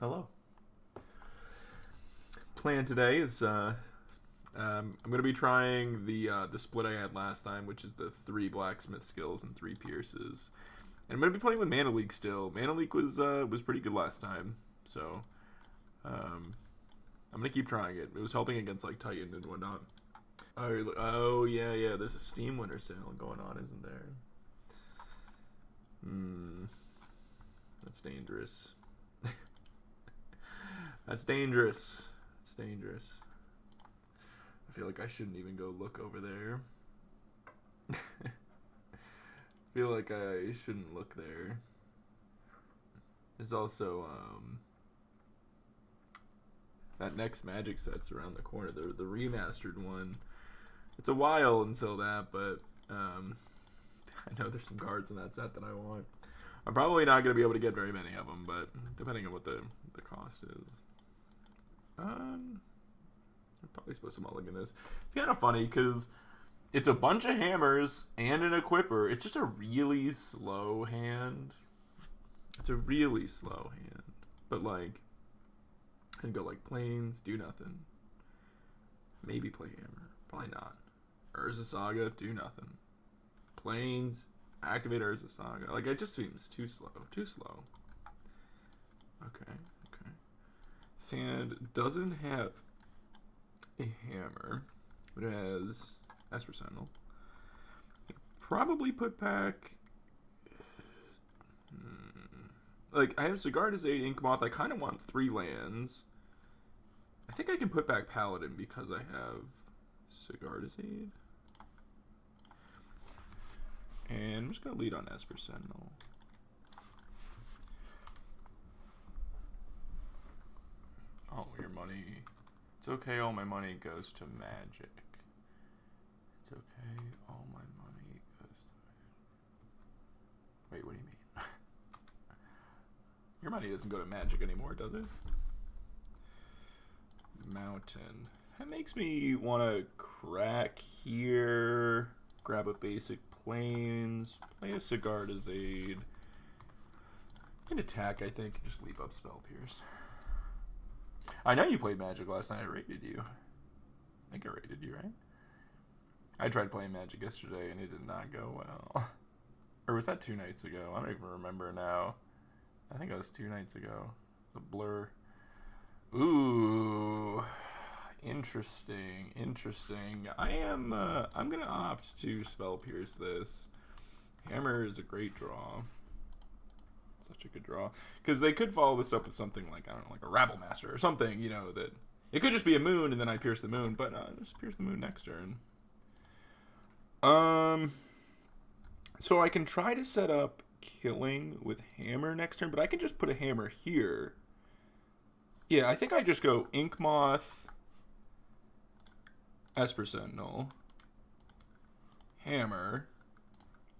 Hello. Plan today is I'm gonna be trying the split I had last time, which is the 3 blacksmith skills and 3 pierces. And I'm gonna be playing with Mana Leak still. Mana Leak was pretty good last time, so I'm gonna keep trying it. It was helping against like Titan and whatnot. Oh yeah. There's a Steam Winter Sale going on, isn't there? That's dangerous. That's dangerous. It's dangerous. I feel like I shouldn't even go look over there. I feel like I shouldn't look there. There's also that next Magic set's around the corner. The remastered one. It's a while until that, but I know there's some cards in that set that I want. I'm probably not going to be able to get very many of them, but depending on what the cost is. I'm probably supposed to mulligan this. It's kind of funny because it's a bunch of hammers and an equipper. It's just a really slow hand. It's a really slow hand. But like, I can go like planes, do nothing. Maybe play hammer. Probably not. Urza Saga, do nothing. Planes, activate Urza Saga. Like, it just seems too slow. Too slow. Okay. Sand doesn't have a hammer, but it has Esper Sentinel. Probably put back. Like, I have Cigar Aid, Ink Moth. I kind of want 3 lands. I think I can put back Paladin because I have Cigar Aid. And I'm just going to lead on Esper Sentinel. Oh, your money. It's okay, all my money goes to magic. It's okay, all my money goes to magic. Wait, what do you mean? Your money doesn't go to magic anymore, does it? Mountain. That makes me want to crack here. Grab a basic plains. Play a Cigar Aid. And attack, I think. Just leave up Spell Pierce. I know you played Magic last night. I rated you. I think I rated you, right? I tried playing Magic yesterday and it did not go well. Or was that 2 nights ago? I don't even remember now. I think it was 2 nights ago. The blur. Ooh. Interesting. I'm gonna opt to Spell Pierce this. Hammer is a great draw. Such a good draw, because they could follow this up with something like, I don't know, like a Rabble Master or something, you know, that it could just be a moon and then I pierce the moon, but just pierce the moon next turn. So I can try to set up killing with hammer next turn, but I can just put a hammer here. Yeah, I think I just go Ink Moth, Esper Sentinel, hammer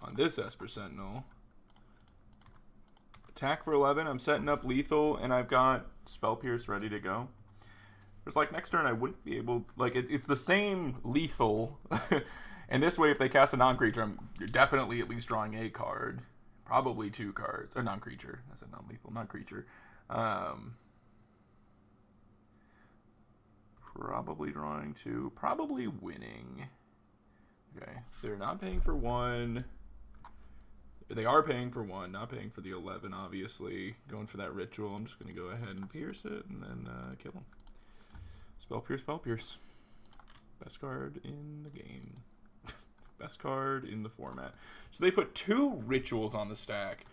on this Esper Sentinel. Attack for 11, I'm setting up lethal, and I've got Spell Pierce ready to go. There's like next turn I wouldn't be able, like it's the same lethal, and this way if they cast a non-creature, I'm definitely at least drawing a card. Probably 2 cards, or non-creature, I said non-lethal, non-creature. Probably drawing 2, probably winning. Okay, they're not paying for 1. They are paying for 1, not paying for the 11, obviously. Going for that ritual. I'm just going to go ahead and pierce it and then kill him. Spell Pierce. Best card in the game. Best card in the format. So they put 2 rituals on the stack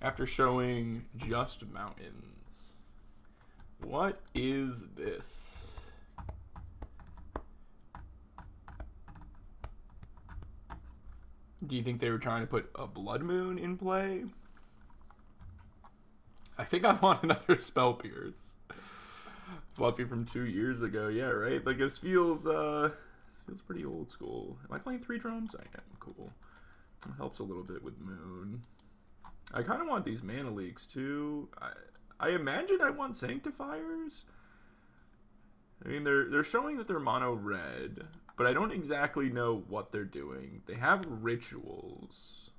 after showing just mountains. What is this? Do you think they were trying to put a Blood Moon in play? I think I want another Spell Pierce. Fluffy from 2 years ago. Yeah, right? Like, this feels pretty old school. Am I playing 3 drums? I am. Cool. It helps a little bit with Moon. I kind of want these Mana Leaks, too. I imagine I want Sanctifiers. I mean, they're showing that they're mono red, but I don't exactly know what they're doing. They have rituals.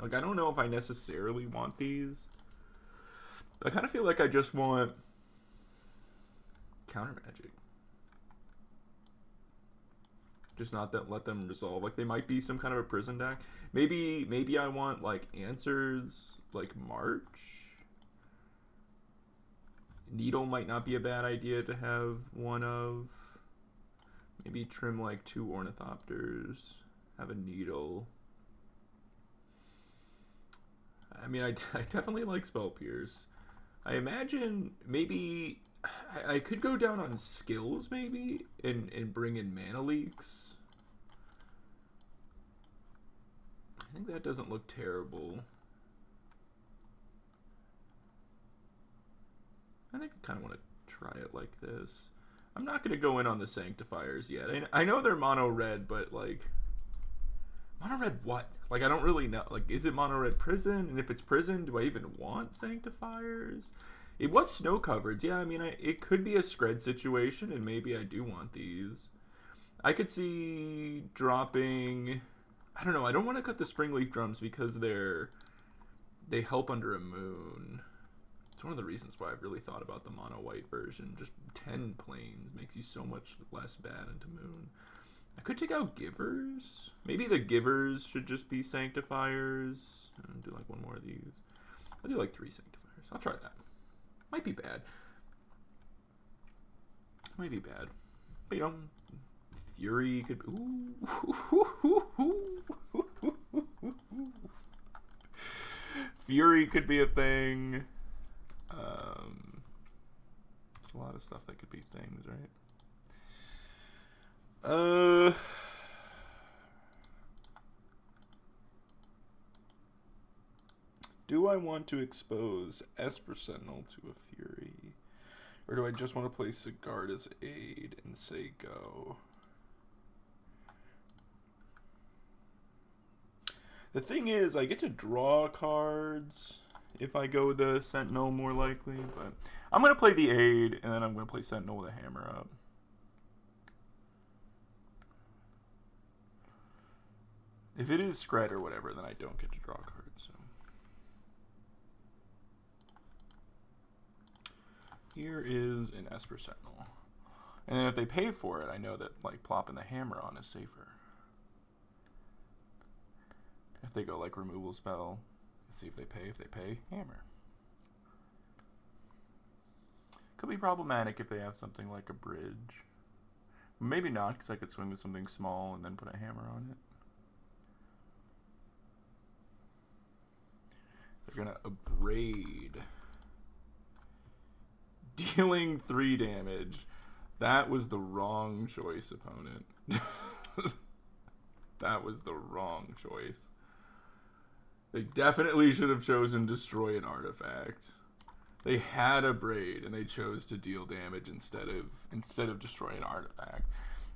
Like, I don't know if I necessarily want these. I kind of feel like I just want counter magic. Just not that let them resolve. Like, they might be some kind of a prison deck. Maybe I want, like, answers, like March. Needle might not be a bad idea to have one of. Maybe trim, like, 2 Ornithopters. Have a Needle. I mean, I definitely like Spell Pierce. I imagine maybe I could go down on skills maybe and bring in Mana Leaks. I think that doesn't look terrible. I think I kind of want to try it like this. I'm not going to go in on the Sanctifiers yet. I know they're mono red, but like mono red what? Like, I don't really know. Like, is it mono red prison? And if it's prison, do I even want Sanctifiers? It was snow covered. Yeah, I mean, it could be a Scred situation, and maybe I do want these. I could see dropping... I don't know. I don't want to cut the Springleaf Drums because they help under a moon. It's one of the reasons why I've really thought about the mono white version. Just 10 planes makes you so much less bad into moon. I could take out Givers. Maybe the Givers should just be Sanctifiers. I'll do like one more of these. I'll do like 3 Sanctifiers. I'll try that. Might be bad. Might be bad. But, you know, Fury could... Fury could be a thing. There's a lot of stuff that could be things, right? Do I want to expose Esper Sentinel to a Fury? Or do I just want to play Sigard as aid and say go? The thing is, I get to draw cards if I go the Sentinel more likely, but I'm going to play the aid, and then I'm going to play Sentinel with a hammer up. If it is Scred or whatever, then I don't get to draw cards. So. Here is an Esper Sentinel. And then if they pay for it, I know that like plopping the hammer on is safer. If they go like removal spell, let's see if they pay. If they pay, hammer. Could be problematic if they have something like a bridge. Maybe not, because I could swing with something small and then put a hammer on it. They're gonna abrade. Dealing 3 damage. That was the wrong choice, opponent. That was the wrong choice. They definitely should have chosen destroy an artifact. They had abrade and they chose to deal damage instead of destroy an artifact,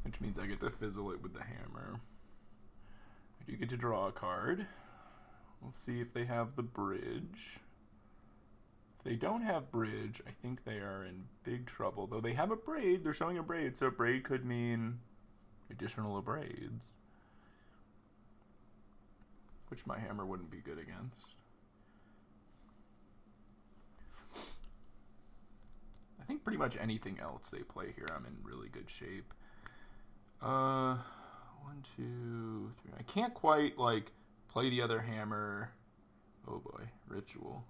which means I get to fizzle it with the hammer. I do get to draw a card. We'll see if they have the bridge. If they don't have bridge, I think they are in big trouble. Though they have a braid, they're showing a braid, so a braid could mean additional abrades, which my hammer wouldn't be good against. I think pretty much anything else they play here, I'm in really good shape. 1, 2, 3. I can't quite like play the other hammer. Oh boy, ritual.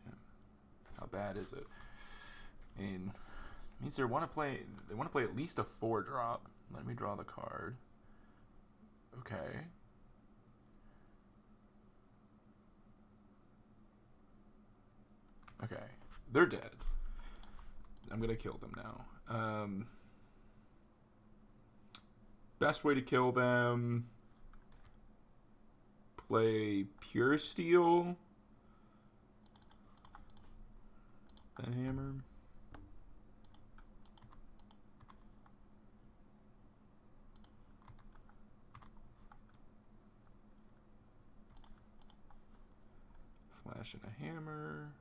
Yeah. How bad is it? I mean, it means they want to play at least a 4-drop. Let me draw the card. Okay. Okay. They're dead. I'm gonna kill them now. Best way to kill them: play Pure Steel, then hammer. Flash and a hammer.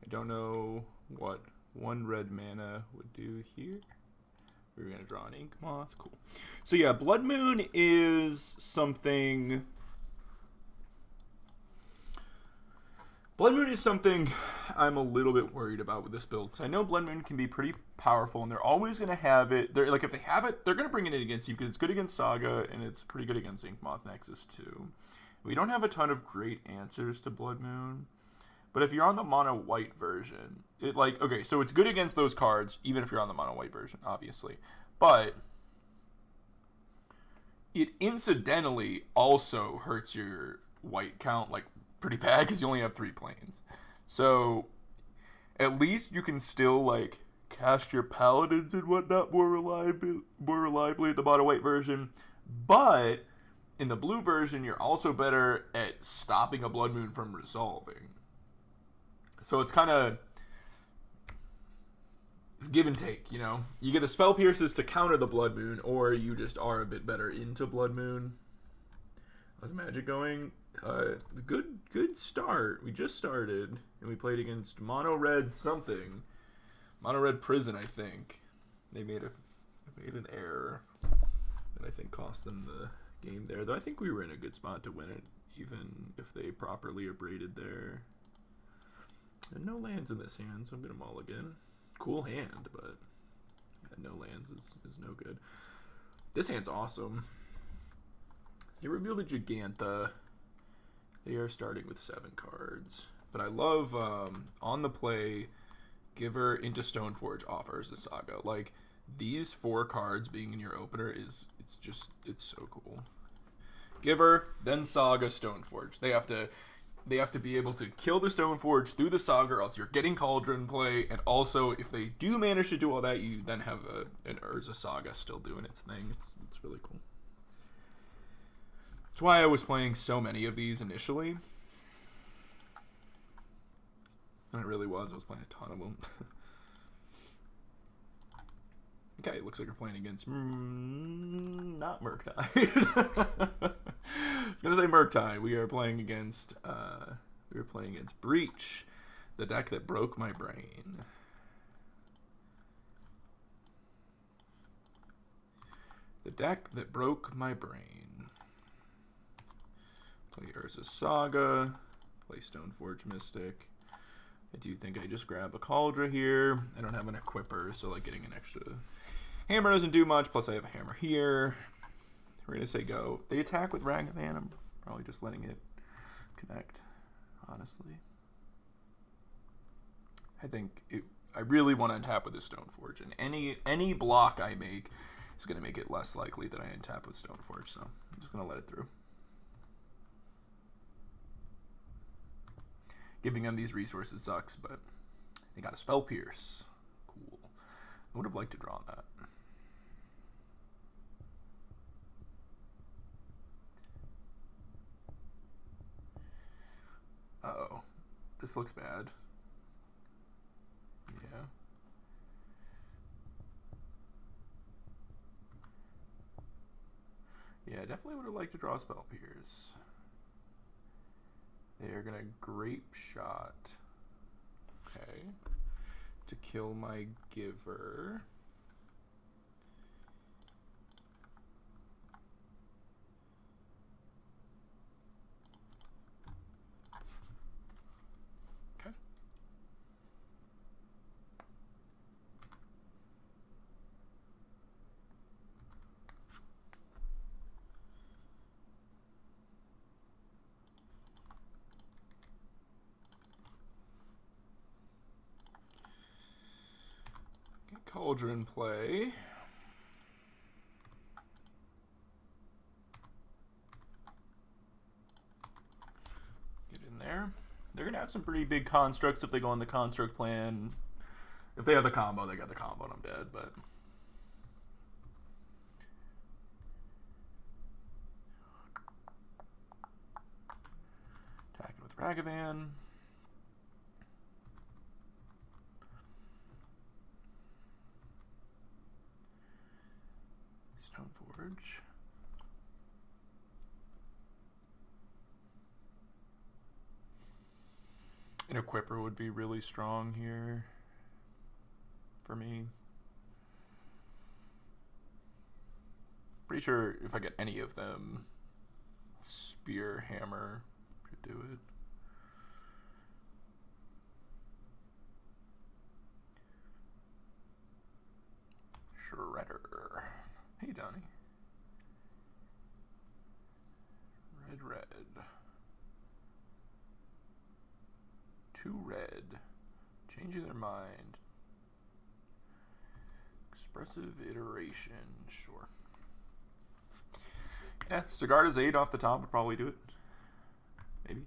I don't know what 1 red mana would do here. We're going to draw an Ink Moth. Cool. So yeah, Blood Moon is something Blood Moon is something I'm a little bit worried about with this build, because I know Blood Moon can be pretty powerful, and they're always going to have it. They're like, if they have it, they're going to bring it in against you, because it's good against Saga, and it's pretty good against Ink Moth Nexus too. We don't have a ton of great answers to Blood Moon, but if you're on the mono white version, it like, okay, so it's good against those cards, even if you're on the mono white version, obviously, but it incidentally also hurts your white count like pretty bad, because you only have 3 planes. So at least you can still like cast your paladins and whatnot more reliably at the mono white version. But in the blue version, you're also better at stopping a Blood Moon from resolving. So it's kind of give and take, you know? You get the Spell Pierces to counter the Blood Moon, or you just are a bit better into Blood Moon. How's Magic going? Good start. We just started, and we played against Mono Red something. Mono Red Prison, I think. They made an error that I think cost them the game there. Though I think we were in a good spot to win it, even if they properly abraded there. And no lands in this hand, so I'm gonna mulligan. Cool hand, but yeah, no lands is no good. This hand's awesome. You reveal the Gigantha. They are starting with 7 cards. But I love, on the play, Giver into Stoneforge offers a Saga. Like, these 4 cards being in your opener it's so cool. Giver, then Saga, Stoneforge. They have to be able to kill the Stoneforge through the Saga, or else you're getting Cauldron play, and also, if they do manage to do all that, you then have an Urza Saga still doing its thing. It's really cool. That's why I was playing so many of these initially. And it really was. I was playing a ton of them. Okay, looks like we're playing against not Murktide. I was gonna say Murktide. We are playing against Breach, the deck that broke my brain. The deck that broke my brain. Play Urza Saga, play Stoneforge Mystic. I do think I just grab a Cauldron here. I don't have an Equipper, so like getting an extra hammer doesn't do much, plus I have a hammer here. We're gonna say go. If they attack with Ragavan, I'm probably just letting it connect, honestly. I really want to untap with this Stoneforge, and any block I make is gonna make it less likely that I untap with Stoneforge, so I'm just gonna let it through. Giving them these resources sucks, but they got a Spell Pierce. Cool. I would have liked to draw that. Uh-oh. This looks bad. Yeah. Yeah, definitely would have liked to draw a Spell Pierce. They are gonna Grape Shot. Okay. To kill my Giver. Okay. Cauldron play. Get in there. They're going to have some pretty big constructs if they go on the construct plan. If they have the combo, they got the combo and I'm dead, but... Attacking with Ragavan. Stoneforge. An Equipper would be really strong here for me. Pretty sure if I get any of them, Spear, Hammer should do it. you, Donnie? Red. 2 red. Changing their mind. Expressive iteration. Sure. Yeah, Sigarda's 8 off the top would probably do it. Maybe.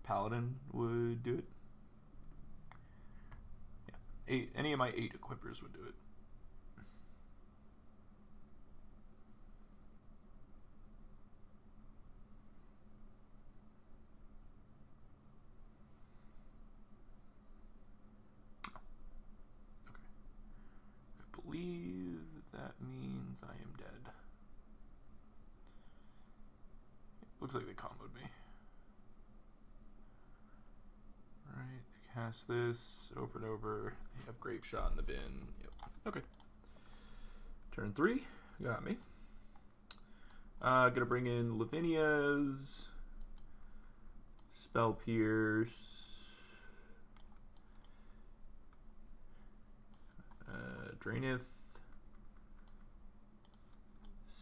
Paladin would do it. Yeah. 8. Any of my 8 equippers would do it. I believe that means I am dead. Looks like they comboed me. Alright, cast this over and over. They have Grape Shot in the bin. Yep. Okay. Turn 3. Got me. Gonna bring in Lavinia's. Spell Pierce. Draenith.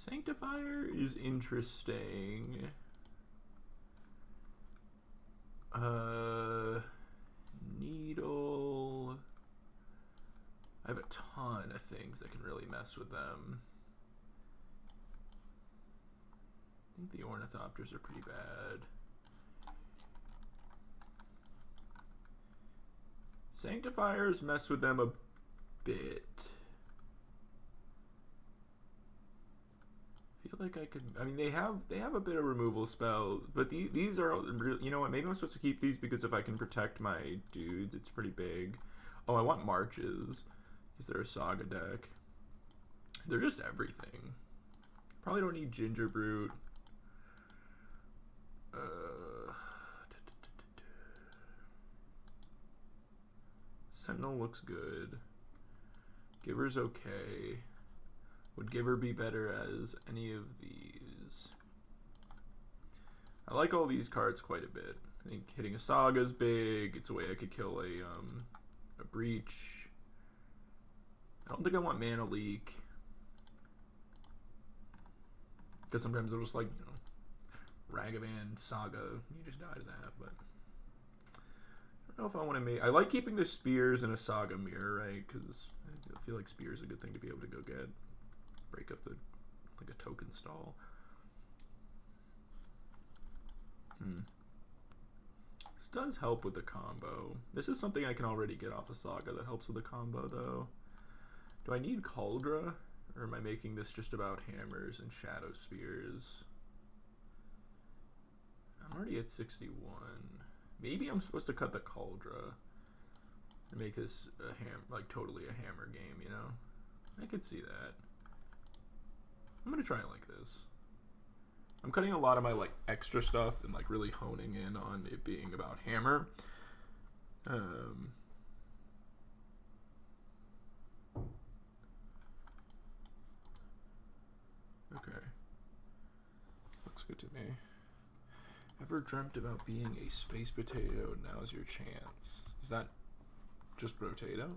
Sanctifier is interesting. Needle. I have a ton of things that can really mess with them. I think the Ornithopters are pretty bad. Sanctifiers mess with them a bit. I feel like I could. I mean, they have a bit of removal spells, but these are. You know what? Maybe I'm supposed to keep these because if I can protect my dudes, it's pretty big. Oh, I want marches because they're a saga deck. They're just everything. Probably don't need Ginger Brute. Sentinel looks good. Giver's okay. Would Giver be better as any of these? I like all these cards quite a bit. I think hitting a Saga's big. It's a way I could kill a Breach. I don't think I want Mana Leak. Because sometimes they'll just like, you know, Ragavan, Saga, you just die to that, but I don't know if I want to make. I like keeping the Spears in a Saga Mirror, right? Because I feel like Spears is a good thing to be able to go get. Break up the, like a token stall. This does help with the combo. This is something I can already get off a Saga that helps with the combo, though. Do I need Cauldra? Or am I making this just about hammers and Shadow Spears? I'm already at 61. Maybe I'm supposed to cut the Cauldra and make this like totally a hammer game, you know? I could see that. I'm gonna try it like this. I'm cutting a lot of my like extra stuff and like really honing in on it being about hammer. Okay. Looks good to me. Ever dreamt about being a space potato? Now's your chance. Is that just potato?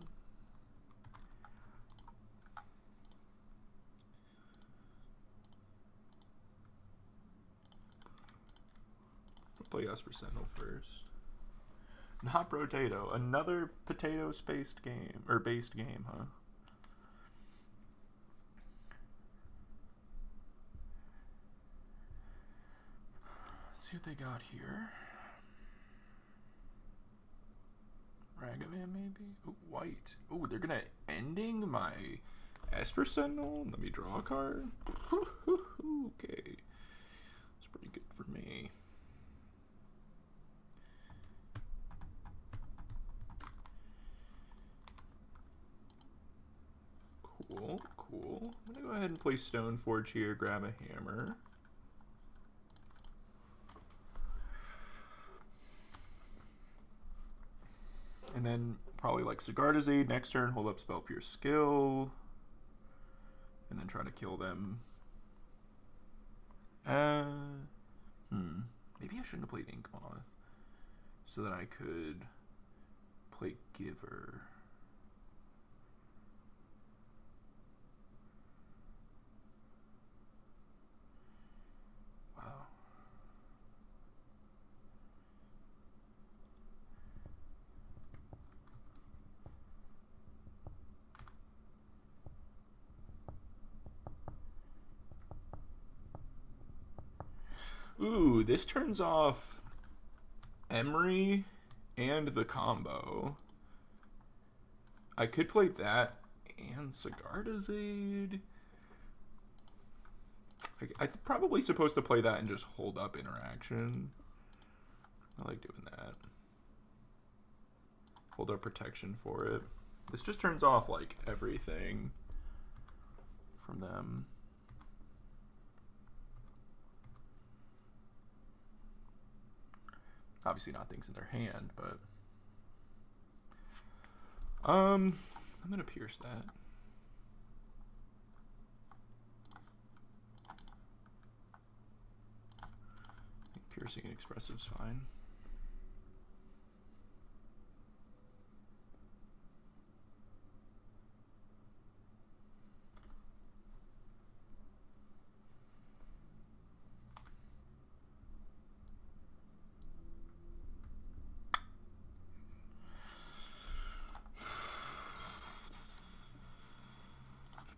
Play Esper Sentinel first. Not potato. Another potato spaced game or based game, huh? Let's see what they got here. Ragavan maybe? Ooh, white. Oh, they're gonna ending my Esper Sentinel. Let me draw a card. Okay. It's pretty good for me. Cool. I'm gonna go ahead and play Stoneforge here, grab a hammer. And then probably like Sigarda's Aid next turn, hold up Spell Pierce skill. And then try to kill them. Maybe I shouldn't have played Ink Moth. So that I could play Giver. Ooh, this turns off Emery and the combo. I could play that and Sigarda's Aid. I'm probably supposed to play that and just hold up interaction. I like doing that. Hold up protection for it. This just turns off like everything from them. Obviously not things in their hand, but I'm gonna pierce that. I think piercing and expressive's fine.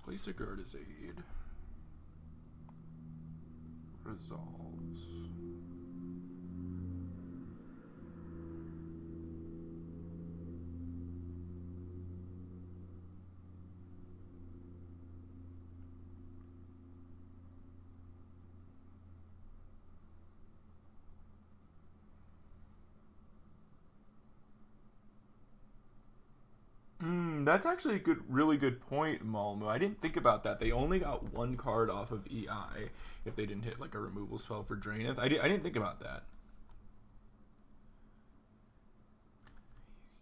Place a guard as aid. Resolves. That's actually a really good point, Malmo. I didn't think about that. They only got one card off of EI if they didn't hit like a removal spell for Draenith. I didn't think about that.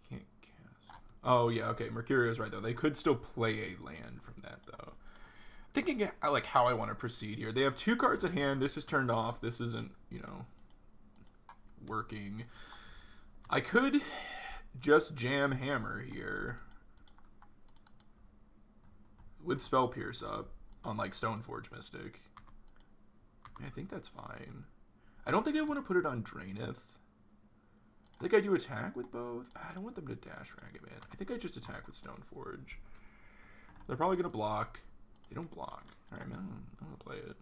You can't cast. Oh yeah, okay. Mercurio's right though. They could still play a land from that though. Thinking like how I want to proceed here. They have 2 cards at hand. This is turned off. This isn't, working. I could just jam Hammer here with Spell Pierce up on like Stoneforge Mystic. I think that's fine. I don't think I want to put it on Draenith. I think I do attack with both. I don't want them to dash Ragavan. I think I just attack with Stoneforge. They're probably going to block. They don't block. Alright, man. I'm going to play it.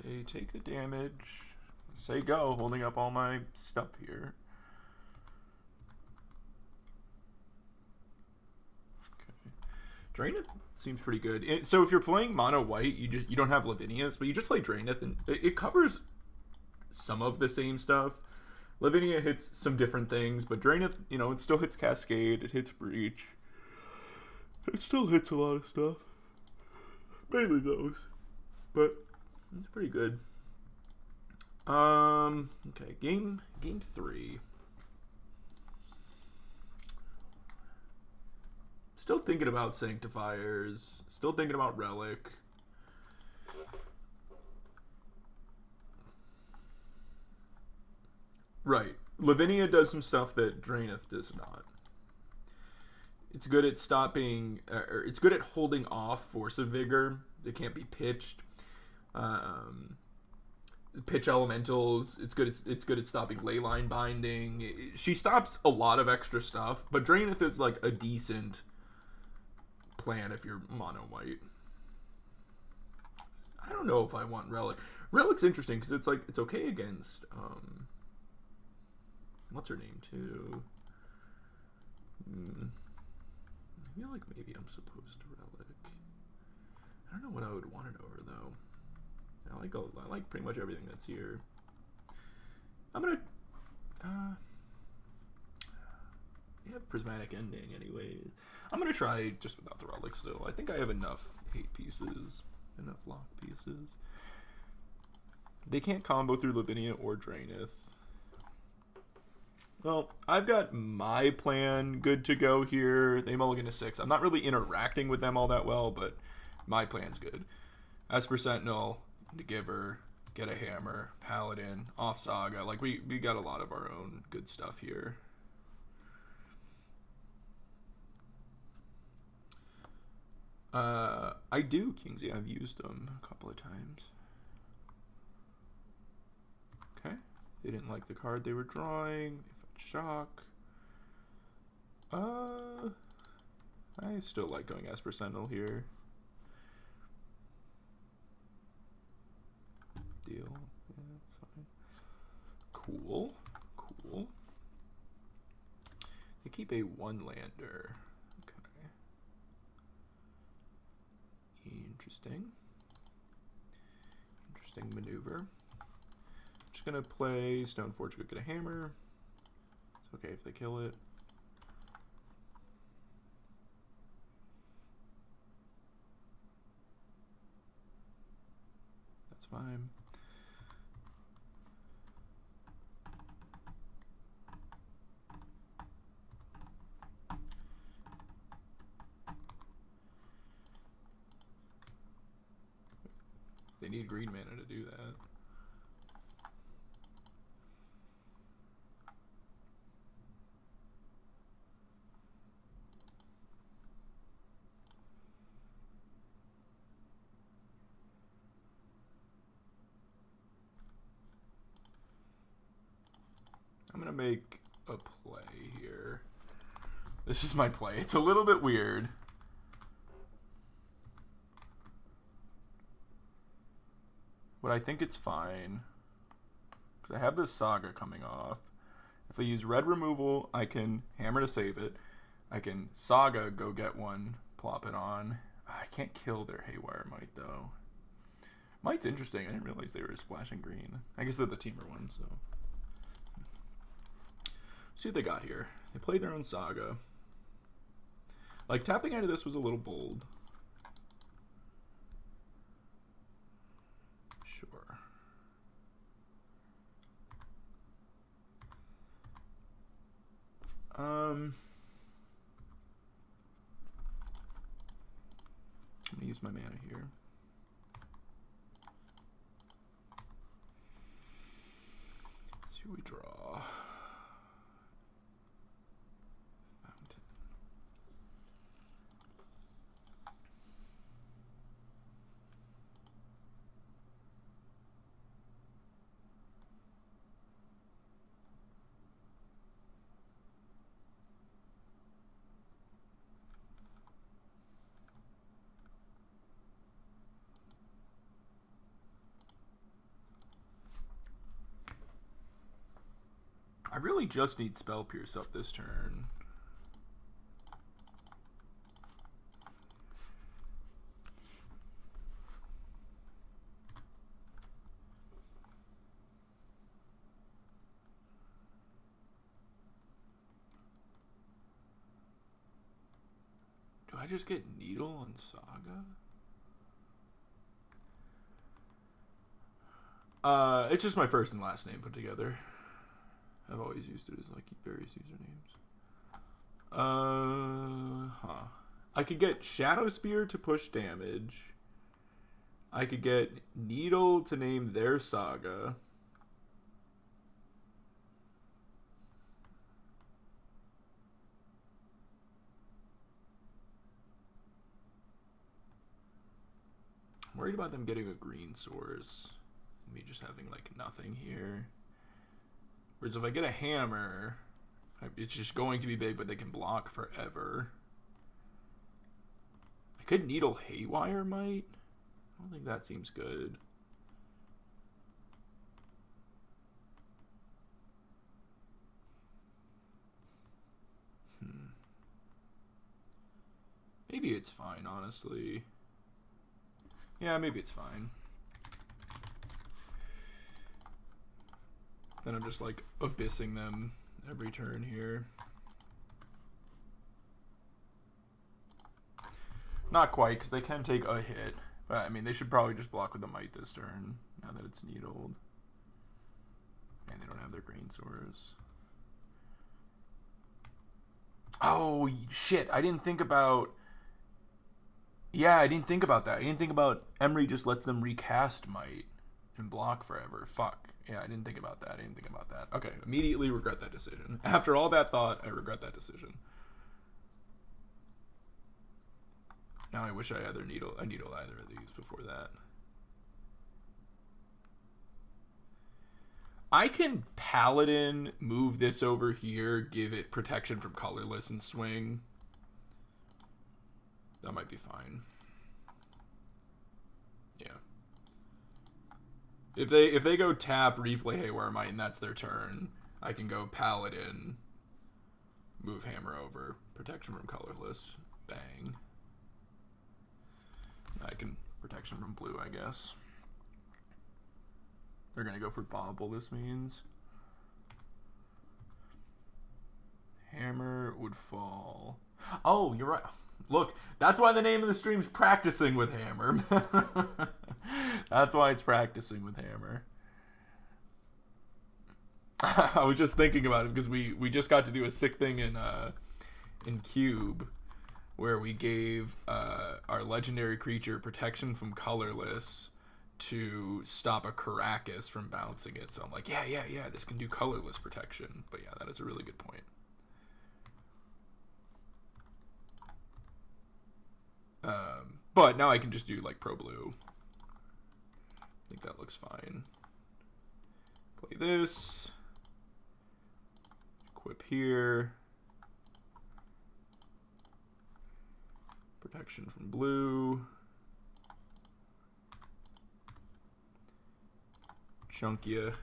They take the damage. Say go, holding up all my stuff here. Okay. Draenith seems pretty good. So if you're playing mono white, you don't have Lavinia's, but you just play Draenith, and it covers some of the same stuff. Lavinia hits some different things, but Draenith, it still hits Cascade, it hits Breach. It still hits a lot of stuff. Mainly those. But it's pretty good. Okay, game 3. Still thinking about Sanctifiers. Still thinking about Relic. Right. Lavinia does some stuff that Draenith does not. It's good at stopping, or it's good at holding off Force of Vigor. It can't be pitched. Pitch elementals. It's good at stopping Leyline binding. She stops a lot of extra stuff, but Draenith is like a decent plan if you're mono white. I don't know if I want Relic. Relic's interesting because it's okay against what's her name too. I feel like maybe I'm supposed to Relic. I don't know what I would want it over though. I like pretty much everything that's here. I'm gonna Prismatic Ending anyways. I'm gonna try just without the Relic still. I think I have enough hate pieces, enough lock pieces. They can't combo through Lavinia or Draenith. Well, I've got my plan good to go here. They mulligan to 6. I'm not really interacting with them all that well, but my plan's good. Esper Sentinel, the Giver, get a Hammer, Paladin, off Saga. Like we got a lot of our own good stuff here. I do Kingsley. I've used them a couple of times. Okay. They didn't like the card they were drawing. They felt shock. I still like going Esper Sentinel here. Deal. Yeah, that's fine. Cool. Cool. They keep a one-lander. Okay. Interesting. Interesting maneuver. I'm just gonna play Stoneforge, go get a hammer. It's okay if they kill it. That's fine. They need green mana to do that. I'm gonna make a play here. This is my play. It's a little bit weird. But I think it's fine. Because I have this Saga coming off. If they use red removal, I can hammer to save it. I can Saga, go get one, plop it on. I can't kill their Haywire Might, though. Might's interesting. I didn't realize they were splashing green. I guess they're the teamer one, so. See what they got here. They played their own Saga. Like, tapping out of this was a little bold. Sure. I'm gonna use my mana here. Let's see what we draw. Fountain. I really just need Spell Pierce up this turn. Do I just get Needle on Saga? It's just my first and last name put together. I've always used it as like various usernames. I could get Shadow Spear to push damage. I could get Needle to name their Saga. I'm worried about them getting a green source. Me just having like nothing here. Whereas if I get a hammer, it's just going to be big, but they can block forever. I could Needle Haywire Might. I don't think that seems good. Maybe it's fine, honestly. Yeah, maybe it's fine. Then I'm just like abyssing them every turn here. Not quite, because they can take a hit. But I mean, they should probably just block with the Might this turn, now that it's needled. And they don't have their green source. Oh, shit. I didn't think about... Yeah, I didn't think about that. I didn't think about Emery just lets them recast Might and block forever. Fuck. Yeah, I didn't think about that. Okay, immediately regret that decision. After all that thought, I regret that decision. Now I wish I either needled either of these before that. I can Paladin, move this over here, give it protection from colorless, and swing. That might be fine. Yeah. If they go tap, replay Haywire Might, and that's their turn, I can go Paladin, move Hammer over, protection from colorless, bang. I can protection from blue, I guess. They're gonna go for Bobble, this means. Hammer would fall. Oh, you're right. Look, that's why the name of the stream's Practicing with Hammer. That's why it's Practicing with Hammer. I was just thinking about it because we just got to do a sick thing in Cube where we gave our legendary creature protection from colorless to stop a Caracas from bouncing it. So I'm like, yeah, this can do colorless protection. But yeah, that is a really good point. But now I can just do like Pro Blue. I think that looks fine. Play this. Equip here. Protection from blue. Chunkia.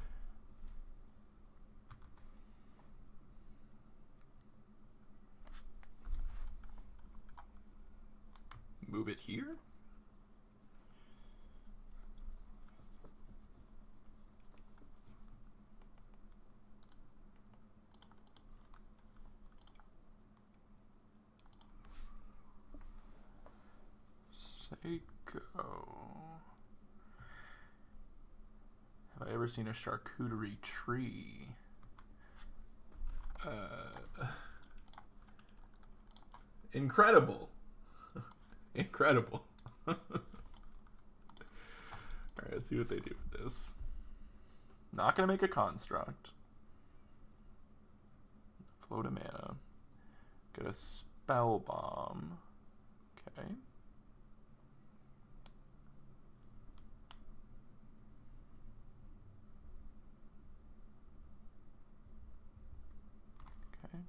Move it here. Seiko. Have I ever seen a charcuterie tree? Incredible. Incredible. Alright, let's see what they do with this. Not gonna make a construct. Float a mana. Get a spell bomb. Okay. Okay.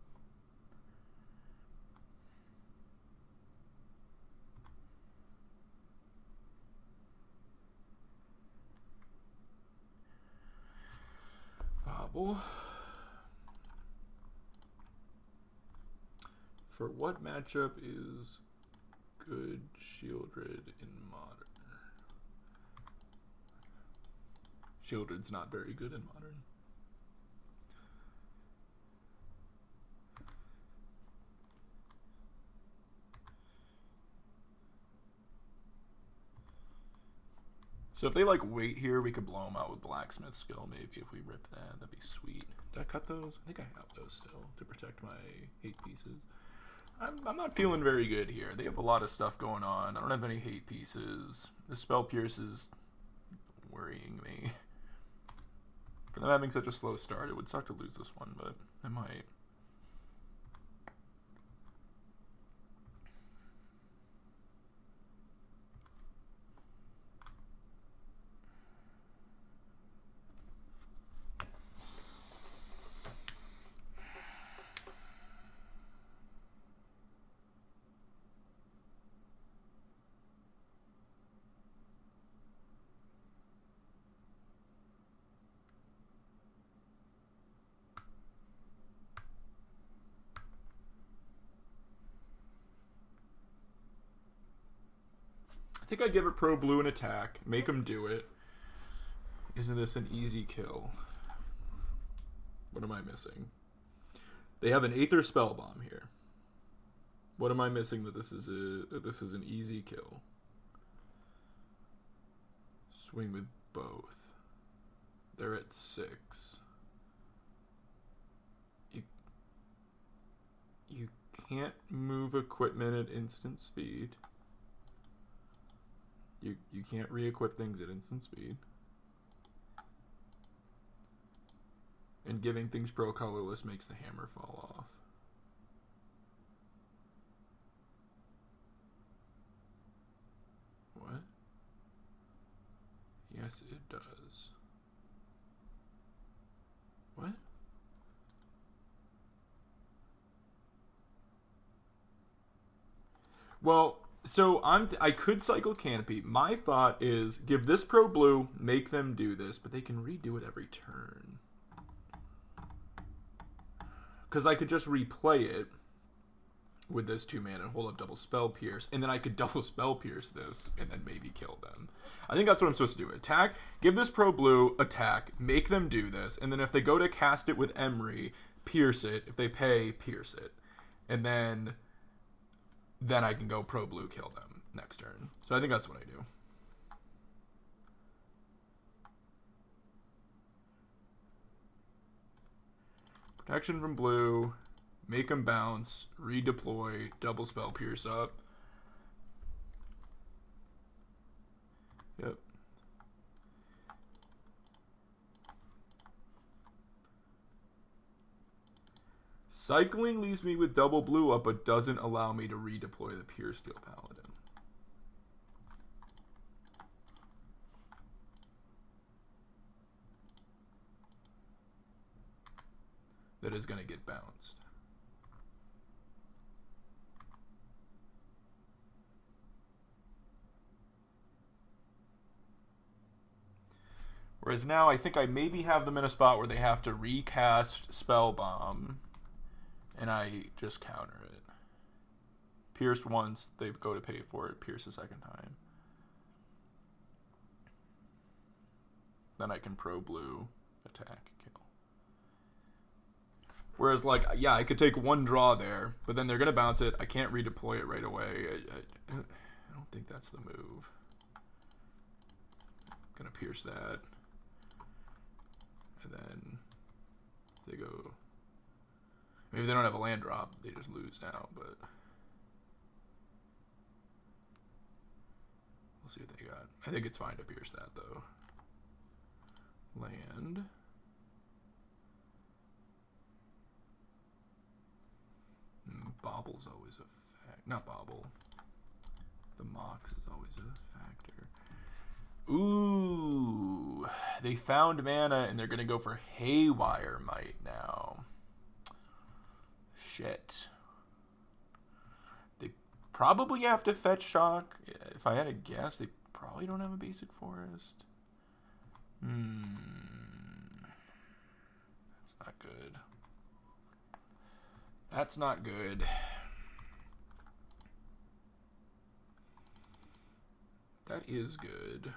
Bobble. For what matchup is good Shieldred in Modern? Shieldred's not very good in Modern. So if they like wait here, we could blow them out with Blacksmith Skill maybe if we rip that. That'd be sweet. Did I cut those? I think I have those still to protect my 8 pieces. I'm not feeling very good here. They have a lot of stuff going on. I don't have any hate pieces. The Spell Pierce is worrying me. For them having such a slow start, it would suck to lose this one, but I might. I think I'd give it Pro Blue an attack. Make them do it. Isn't this an easy kill? What am I missing? They have an Aether Spell Bomb here. What am I missing that this is an easy kill? Swing with both. They're at 6. You can't move equipment at instant speed. You can't re-equip things at instant speed. And giving things pro colorless makes the hammer fall off. What? Yes, it does. What? Well, so I could cycle Canopy. My thought is give this Pro Blue, make them do this, but they can redo it every turn. Because I could just replay it with this 2-mana and hold up double Spell Pierce, and then I could double Spell Pierce this, and then maybe kill them. I think that's what I'm supposed to do. Attack, give this Pro Blue, attack, make them do this, and then if they go to cast it with Emery, pierce it. If they pay, pierce it. And then I can go Pro Blue, kill them next turn. So I think that's what I do. Protection from blue, make them bounce, redeploy, double Spell Pierce up. Yep. Cycling leaves me with double blue up, but doesn't allow me to redeploy the Pure Steel Paladin. That is going to get bounced. Whereas now I think I maybe have them in a spot where they have to recast Spell Bomb, and I just counter it. Pierced once, they go to pay for it, pierce a second time. Then I can Pro Blue, attack, kill. Whereas, like, yeah, I could take one draw there, but then they're going to bounce it. I can't redeploy it right away. I don't think that's the move. Going to pierce that. And then they go... Maybe they don't have a land drop. They just lose now, but... We'll see what they got. I think it's fine to pierce that, though. Land... Bobble's always a fact. Not Bobble. The Mox is always a factor. Ooh. They found mana and they're going to go for Haywire Might now. Shit. They probably have to fetch Shock. If I had to guess, they probably don't have a basic forest. That's not good. That's not good. That is good.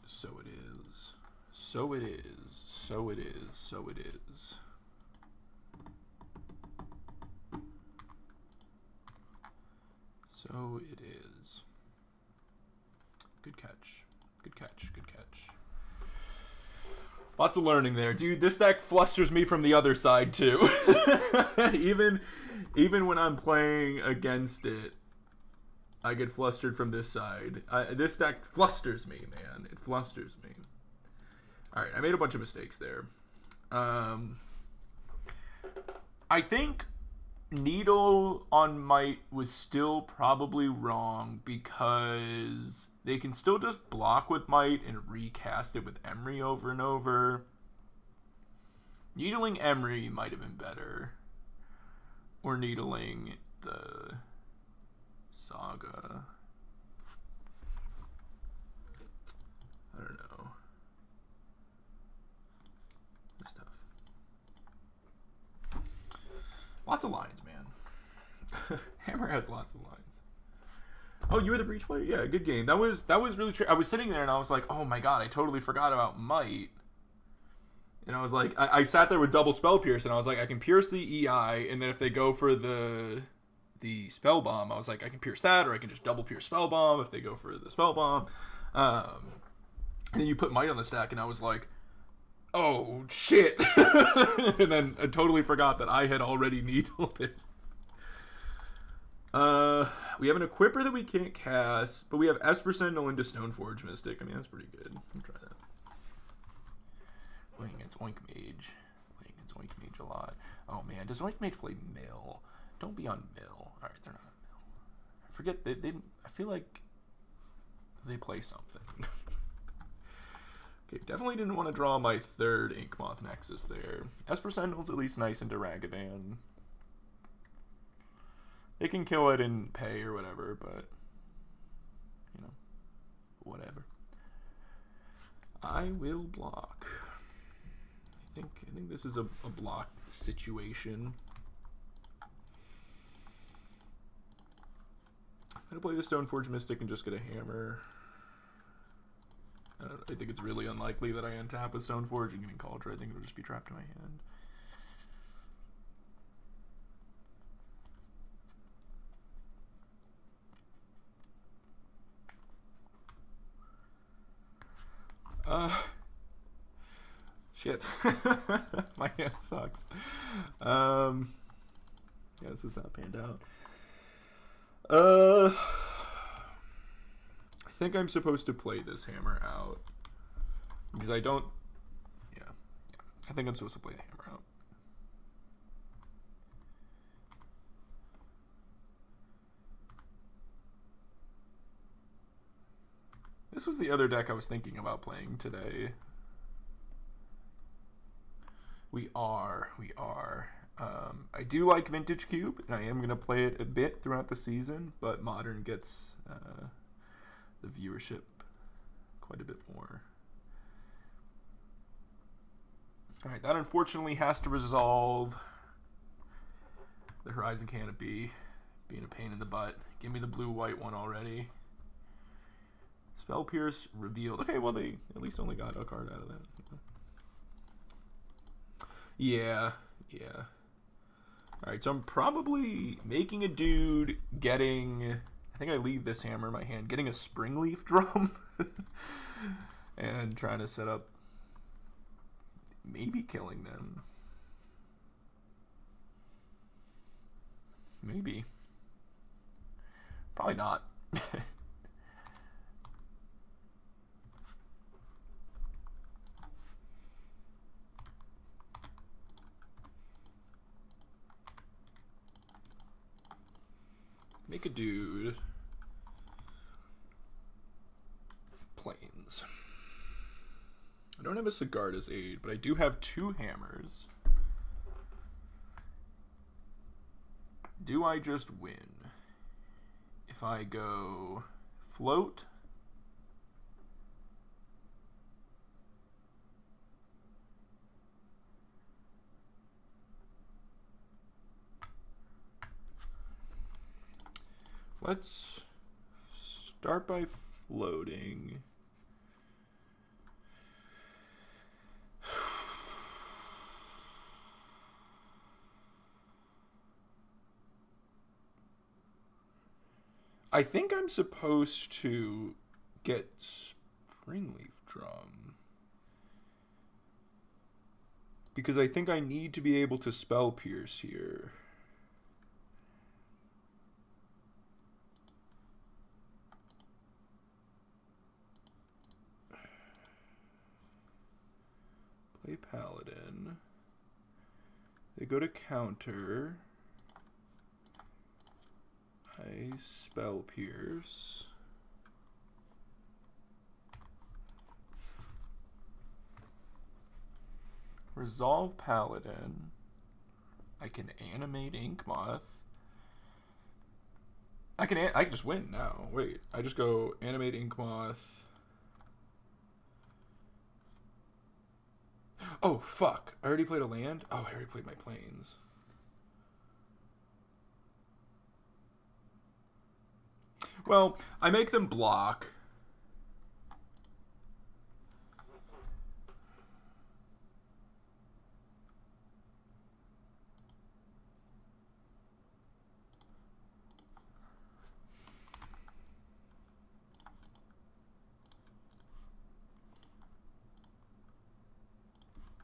So it is. So it is. So it is. So it is. So it is. Good catch. Good catch. Good catch. Lots of learning there. Dude, this deck flusters me from the other side, too. even when I'm playing against it, I get flustered from this side. This deck flusters me, man. It flusters me. Alright, I made a bunch of mistakes there. I think... Needle on Might was still probably wrong because they can still just block with Might and recast it with Emery over and over. Needling Emery might have been better. Or needling the Saga. I don't know. It's tough. Lots of lines, man. Hammer has lots of lines. Oh, you were the Breach player? Yeah, good game. That was really true. I was sitting there and I was like, oh my god, I totally forgot about Might. And I was like, I sat there with double Spell Pierce and I was like, I can pierce the EI, and then if they go for the Spell Bomb, I was like, I can pierce that, or I can just double pierce Spell Bomb if they go for the Spell Bomb. And then you put Might on the stack and I was like, oh shit. And then I totally forgot that I had already needled it. We have an Equipper that we can't cast, but we have Esper Sentinel into Stoneforge Mystic. I mean, that's pretty good. I'll try that. Playing against Oink Mage. Playing against Zoink Mage a lot. Oh man, does Zoink Mage play Mill? Don't be on Mill. Alright, they're not on Mill. I forget, they I feel like they play something. Okay, definitely didn't want to draw my third Inkmoth Nexus there. Esper Sentinel's at least nice into Ragavan. They can kill it in pay or whatever, but, you know, whatever. I will block. I think this is a block situation. I'm gonna play the Stoneforge Mystic and just get a hammer. I think it's really unlikely that I untap a Stoneforge and getting Cauldron. I think it'll just be trapped in my hand. Shit. My hand sucks. Yeah, this is not panned out. I think I'm supposed to play this hammer out. Because I don't... Yeah. I think I'm supposed to play the hammer out. This was the other deck I was thinking about playing today. We are. I do like Vintage Cube, and I am going to play it a bit throughout the season, but Modern gets the viewership quite a bit more. Alright, that unfortunately has to resolve the Horizon Canopy being a pain in the butt. Give me the blue-white one already. Spell Pierce revealed. Okay, well, they at least only got a card out of that. Yeah. Alright, so I'm probably making a dude, getting... I think I leave this hammer in my hand, getting a Springleaf Drum, and trying to set up... Maybe killing them. Maybe. Probably not. Make a dude. Plains. I don't have a Sigarda's Aid, but I do have 2 hammers. Do I just win? If I go float... Let's start by floating. I think I'm supposed to get Springleaf Drum. Because I think I need to be able to Spell Pierce here. Play Paladin. They go to counter. I Spell Pierce. Resolve Paladin. I can animate Inkmoth. I can just win now. Wait, I just go animate Inkmoth. Oh, fuck. I already played a land? Oh, I already played my plains. Well, I make them block.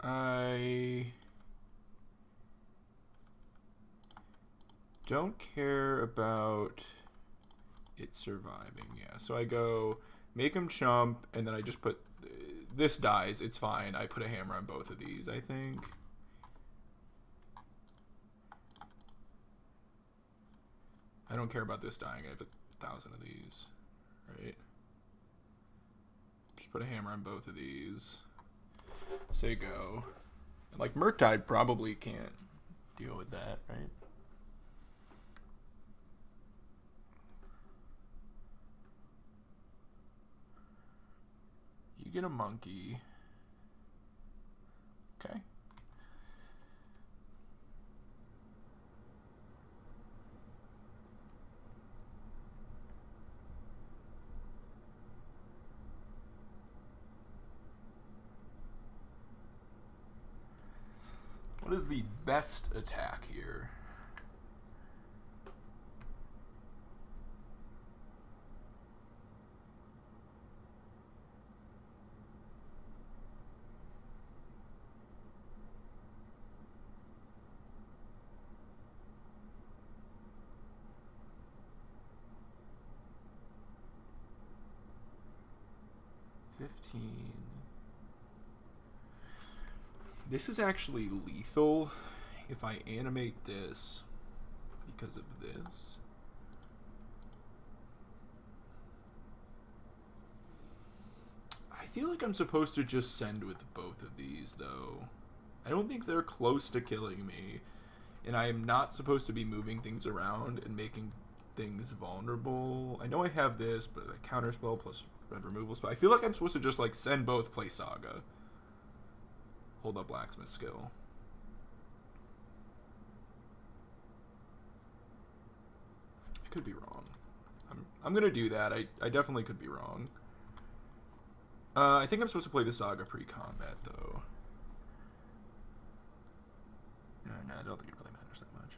I don't care about it surviving. Yeah, so I go make him chump, and then I just put this dies. It's fine. I put a hammer on both of these, I think. I don't care about this dying. I have 1,000 of these, right? Just put a hammer on both of these. Say go. And like Murktide probably can't deal with that, right? You get a monkey. Okay. What is the best attack here? This is actually lethal if I animate this because of this. I feel like I'm supposed to just send with both of these, though. I don't think they're close to killing me, and I am not supposed to be moving things around and making things vulnerable. I know I have this, but a counterspell plus red removal spell. I feel like I'm supposed to just like send both, play Saga. Hold up blacksmith skill. I could be wrong. I'm gonna do that. I definitely could be wrong. I think I'm supposed to play the Saga pre-combat though. No, I don't think it really matters that much.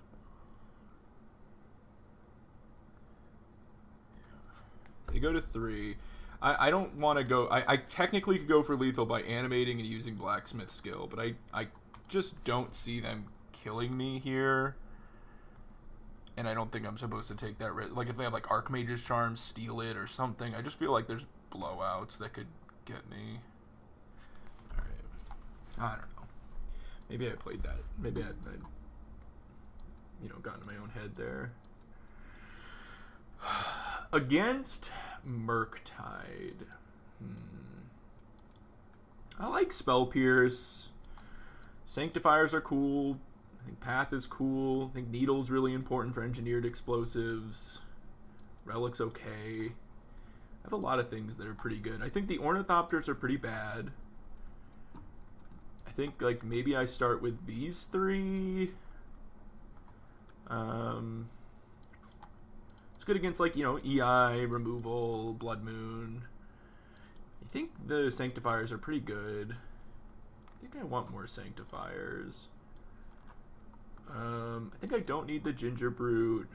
Yeah. They go to 3. I don't want to go... I technically could go for lethal by animating and using blacksmith skill, but I just don't see them killing me here. And I don't think I'm supposed to take that risk. Like, if they have, like, Archmage's Charm, steal it or something. I just feel like there's blowouts that could get me. Alright. I don't know. Maybe I played that. Maybe I you know, got in my own head there. Against Murktide. I like Spell Pierce. Sanctifiers are cool. I think Path is cool. I think Needle's really important for engineered explosives. Relic's okay. I have a lot of things that are pretty good. I think the Ornithopters are pretty bad. I think, like, maybe I start with these 3. It's good against, like, you know, EI, removal, Blood Moon. I think the Sanctifiers are pretty good. I think I want more Sanctifiers. I think I don't need the Ginger Brute.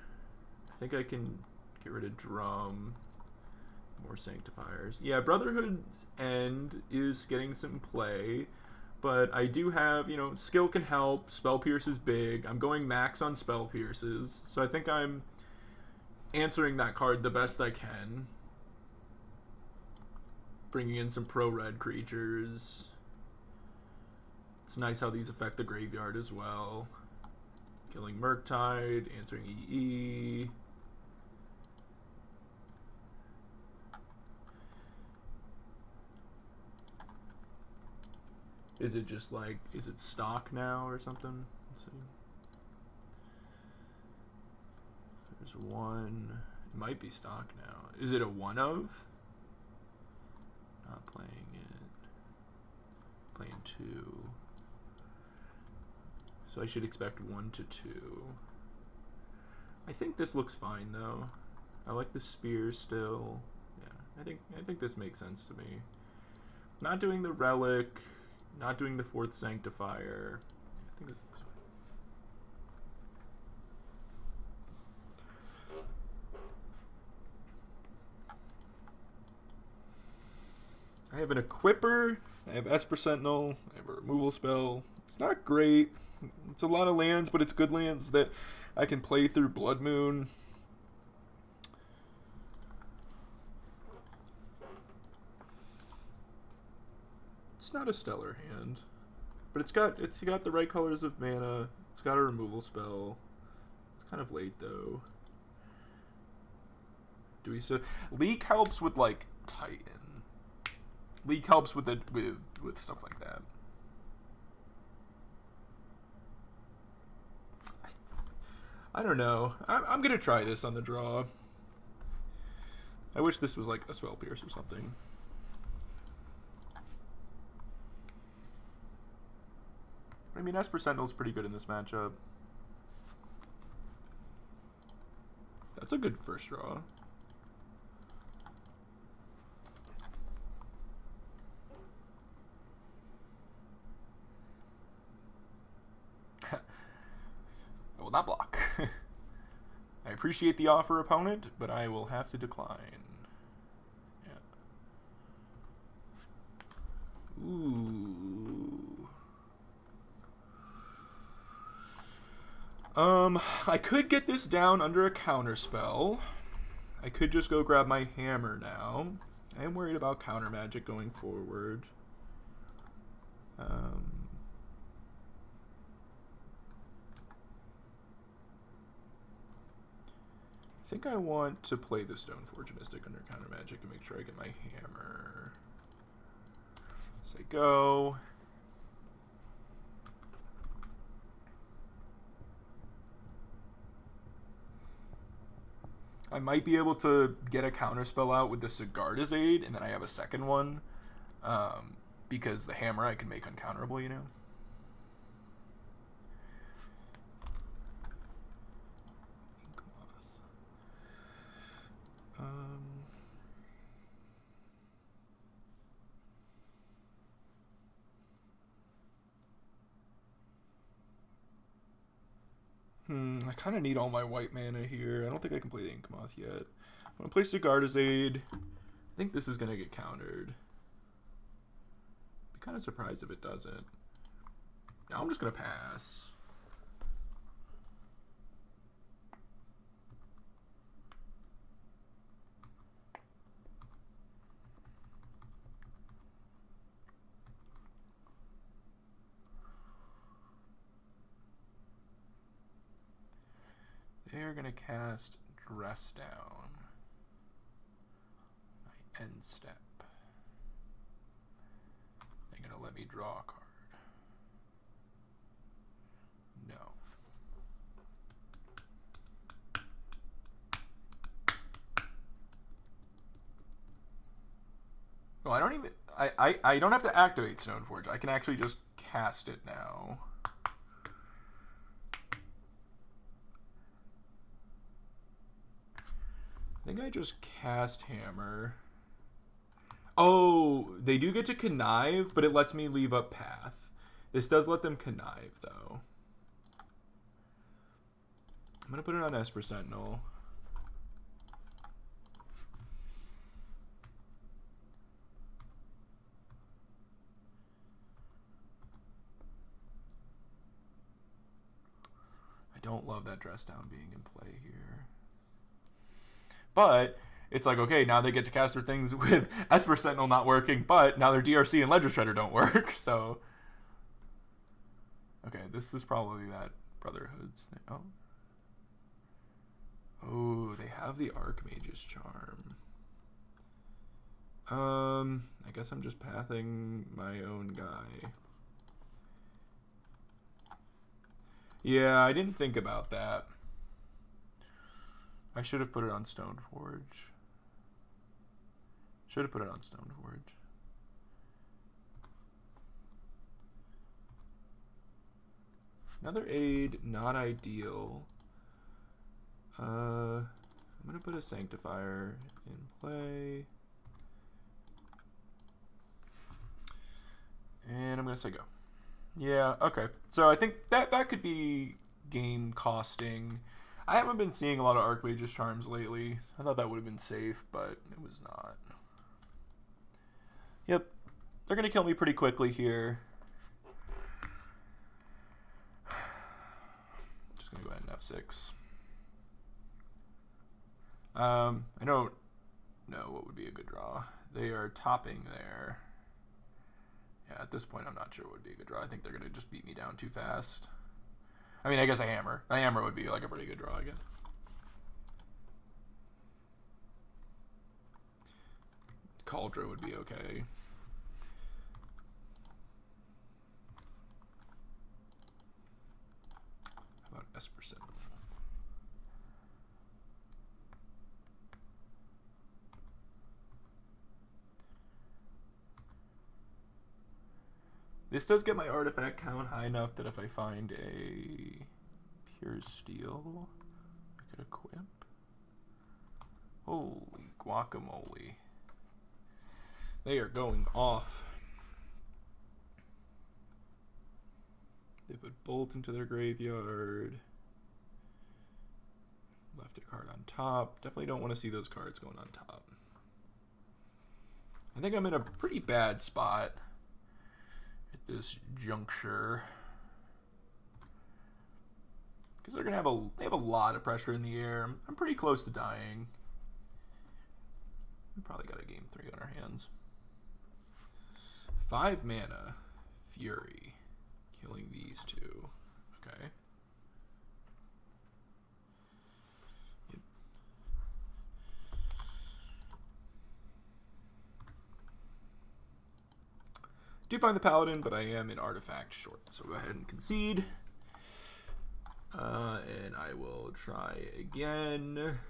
I think I can get rid of Drum. More Sanctifiers. Yeah, Brotherhood's End is getting some play. But I do have, you know, skill can help. Spell Pierce is big. I'm going max on Spell Pierces. So I think I'm answering that card the best I can. Bringing in some pro-red creatures. It's nice how these affect the graveyard as well. Killing Murktide, answering EE. Is it just like, is it stock now or something? Let's see. There's 1. It might be stock now. Is it a 1 of? Not playing it. Playing 2. So I should expect 1 to 2. I think this looks fine though. I like the spear still. Yeah, I think this makes sense to me. Not doing the relic, not doing the 4th Sanctifier. I think this looks fine. I have an Equipper, I have Esper Sentinel, I have a removal spell. It's not great. It's a lot of lands, but it's good lands that I can play through Blood Moon. It's not a stellar hand, but it's got the right colors of mana. It's got a removal spell. It's kind of late though. Do we so leak helps with like Titan. Leak helps with with stuff like that. I don't know. I'm gonna try this on the draw. I wish this was like a Spell Pierce or something. I mean, Esper Sentinel's pretty good in this matchup. That's a good first draw. I will not block. I appreciate the offer, opponent, but I will have to decline. Yeah. Ooh. I could get this down under a counter spell. I could just go grab my hammer now. I am worried about counter magic going forward. I think I want to play the Stoneforge Mystic under counter magic and make sure I get my hammer. Say go. I might be able to get a counterspell out with the Sigarda's Aid, and then I have a second one, because the hammer I can make uncounterable, you know? I kind of need all my white mana here. I don't think I can play the Inkmoth yet. I'm going to play Sigarda's Aid. I think this is going to get countered. Be kind of surprised if it doesn't. Now I'm just going to pass. They're going to cast Dress Down. My end step. They're going to let me draw a card. No. Well, I don't even... I don't have to activate Stoneforge. I can actually just cast it now. I think I just cast Hammer. Oh, they do get to connive, but it lets me leave up path. This does let them connive, though. I'm going to put it on Esper Sentinel. I don't love that Dress Down being in play here. But it's like, okay, now they get to cast their things with Esper Sentinel not working, but now their DRC and Ledger Shredder don't work, so... Okay, this is probably that Brotherhood's... Oh. Oh, they have the Archmage's Charm. I guess I'm just pathing my own guy. Yeah, I didn't think about that. I should have put it on Stoneforge. Should have put it on Stoneforge. Another aid, not ideal. I'm going to put a Sanctifier in play. And I'm going to say go. Yeah, okay. So I think that could be game costing. I haven't been seeing a lot of Archmage's Charms lately. I thought that would have been safe, but it was not. Yep. They're going to kill me pretty quickly here. Just going to go ahead and F6. I don't know what would be a good draw. They are topping there. Yeah, at this point, I'm not sure what would be a good draw. I think they're going to just beat me down too fast. I mean, I guess a hammer. A hammer would be like a pretty good draw, I guess. Cauldron would be okay. How about Esperson? This does get my artifact count high enough that if I find a pure steel, I could equip. Holy guacamole. They are going off. They put Bolt into their graveyard. Left a card on top. Definitely don't want to see those cards going on top. I think I'm in a pretty bad spot at this juncture. Because they're gonna they have a lot of pressure in the air. I'm pretty close to dying. We probably got a game 3 on our hands. 5 mana, Fury, killing these two. Okay. Yep. Do find the Paladin, but I am an artifact short, so go ahead and concede. And I will try again.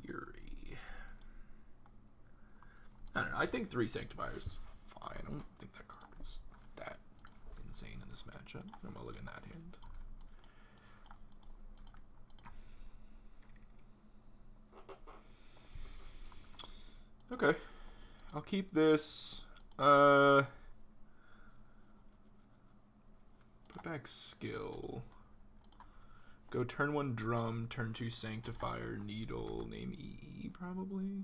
Fury. I don't know. I think 3 Sanctifiers is fine. I don't think that card is that insane in this matchup. I'm gonna look at that hand. Okay. I'll keep this. Put back skill. Go turn 1 Drum, turn 2 Sanctifier, Needle, name EE probably.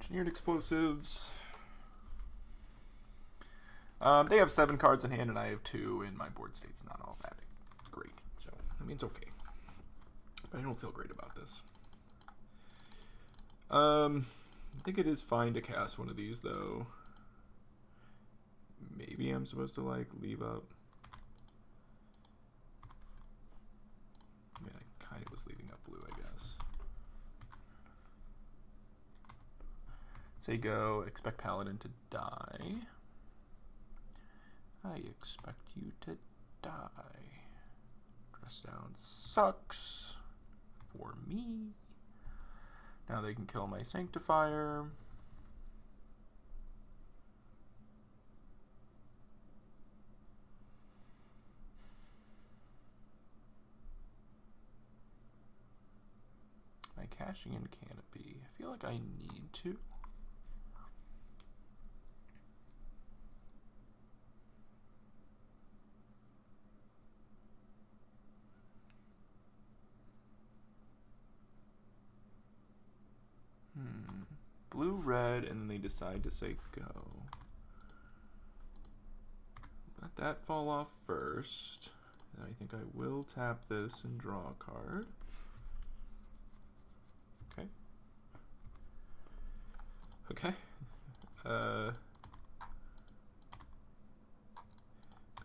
Engineered Explosives. They have 7 cards in hand, and I have 2, and my board state's not all that great. So, I mean, it's okay. But I don't feel great about this. I think it is fine to cast one of these, though. Maybe I'm supposed to, like, leave up. I mean, I kind of was leaving up blue, I guess. Say go, expect Paladin to die. I expect you to die. Dress down sucks for me. Now they can kill my Sanctifier. Am I cashing in Canopy? I feel like I need to. Blue, red, and then they decide to say go. Let that fall off first. And I think I will tap this and draw a card. Okay. Okay. Go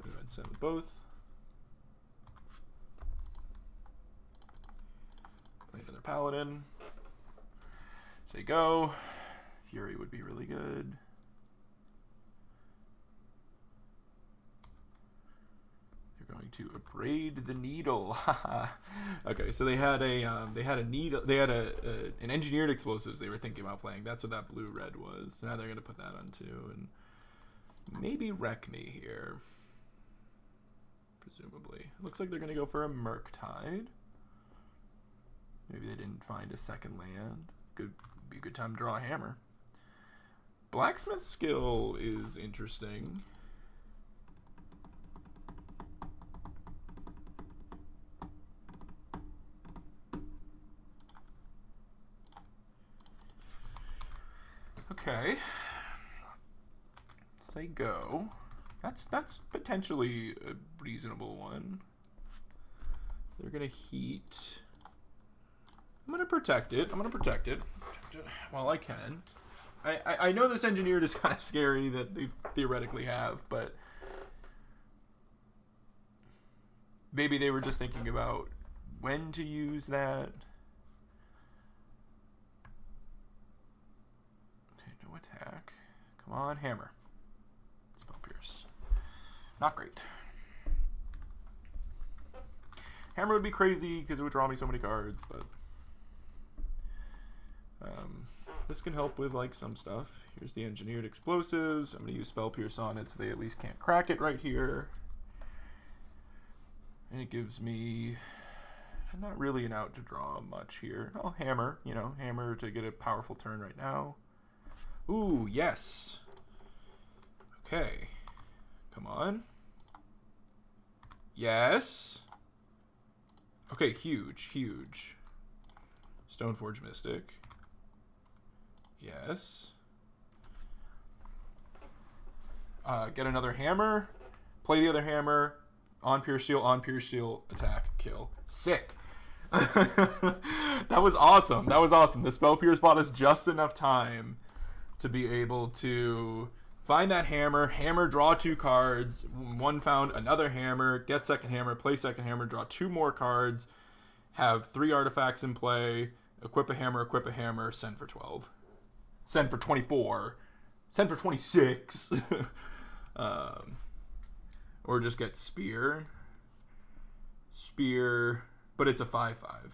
ahead and send both. Play another Paladin. Say go. Fury would be really good. They're going to abrade the needle. Okay, so they had a needle. They had an engineered explosives they were thinking about playing. That's what that blue red was. Now they're going to put that on too and maybe wreck me here. presumably. Looks like they're going to go for a Murktide. Maybe they didn't find a second land. Be a good time to draw a hammer. Blacksmith skill is interesting. Okay. Say go. That's potentially a reasonable one. They're gonna heat. I'm gonna protect it. Protect it while I can. I know this engineered is kind of scary that they theoretically have, but maybe they were just thinking about when to use that. Okay, no attack. Come on, hammer. Spell pierce. Not great. Hammer would be crazy because it would draw me so many cards, but this can help with like some stuff. Here's the engineered explosives. I'm going to use spell pierce on it so they at least can't crack it right here. And it gives me not really an out to draw much here. Oh, hammer, you know, hammer to get a powerful turn right now. Ooh, yes. Okay. Come on. Yes. Okay, huge, huge. Stoneforge Mystic. Yes. Get another hammer. Play the other hammer. On Pierce Seal, attack, kill. Sick. That was awesome. That was awesome. The Spell Pierce bought us just enough time to be able to find that hammer, draw 2 cards. One found another hammer, get second hammer, play second hammer, draw 2 more cards, have 3 artifacts in play, equip a hammer, send for 12. Send for 24. Send for 26. Or just get spear. Spear, but it's a 5/5.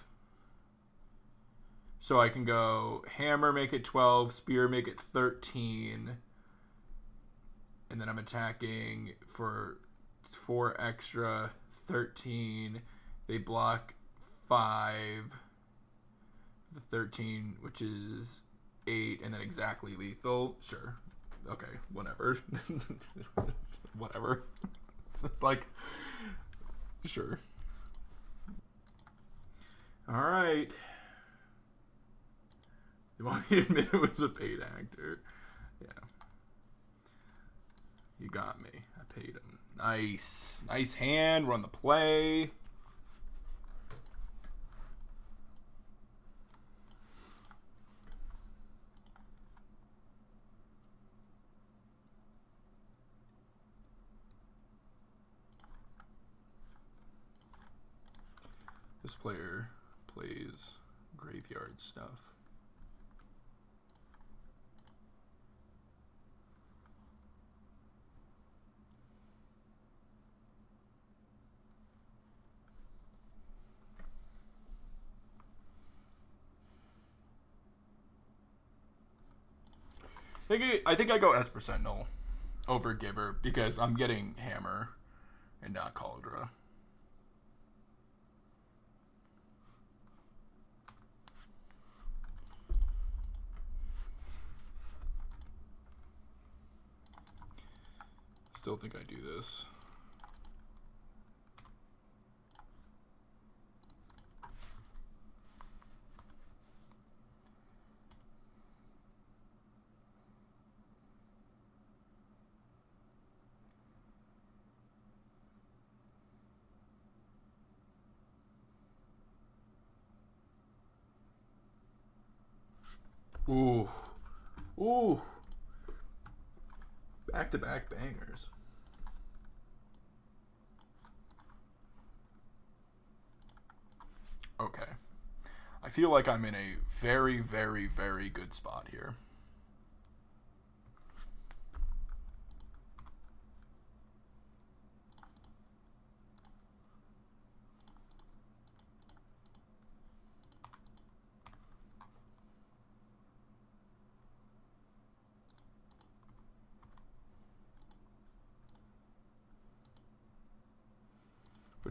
So I can go hammer, make it 12, spear, make it 13. And then I'm attacking for 4 extra, 13. They block 5. The 13, which is 8, and then exactly lethal. Sure. Okay, whatever. Whatever. Like, sure. Alright. You want me to admit it was a paid actor? Yeah. You got me. I paid him. Nice. Nice hand. Run the play. This player plays graveyard stuff. I think I go Esper Sentinel over Giver because I'm getting Hammer and not Cauldron. Still think I do this. Ooh. Ooh. Back-to-back bangers. Okay. I feel like I'm in a very, very, very good spot here.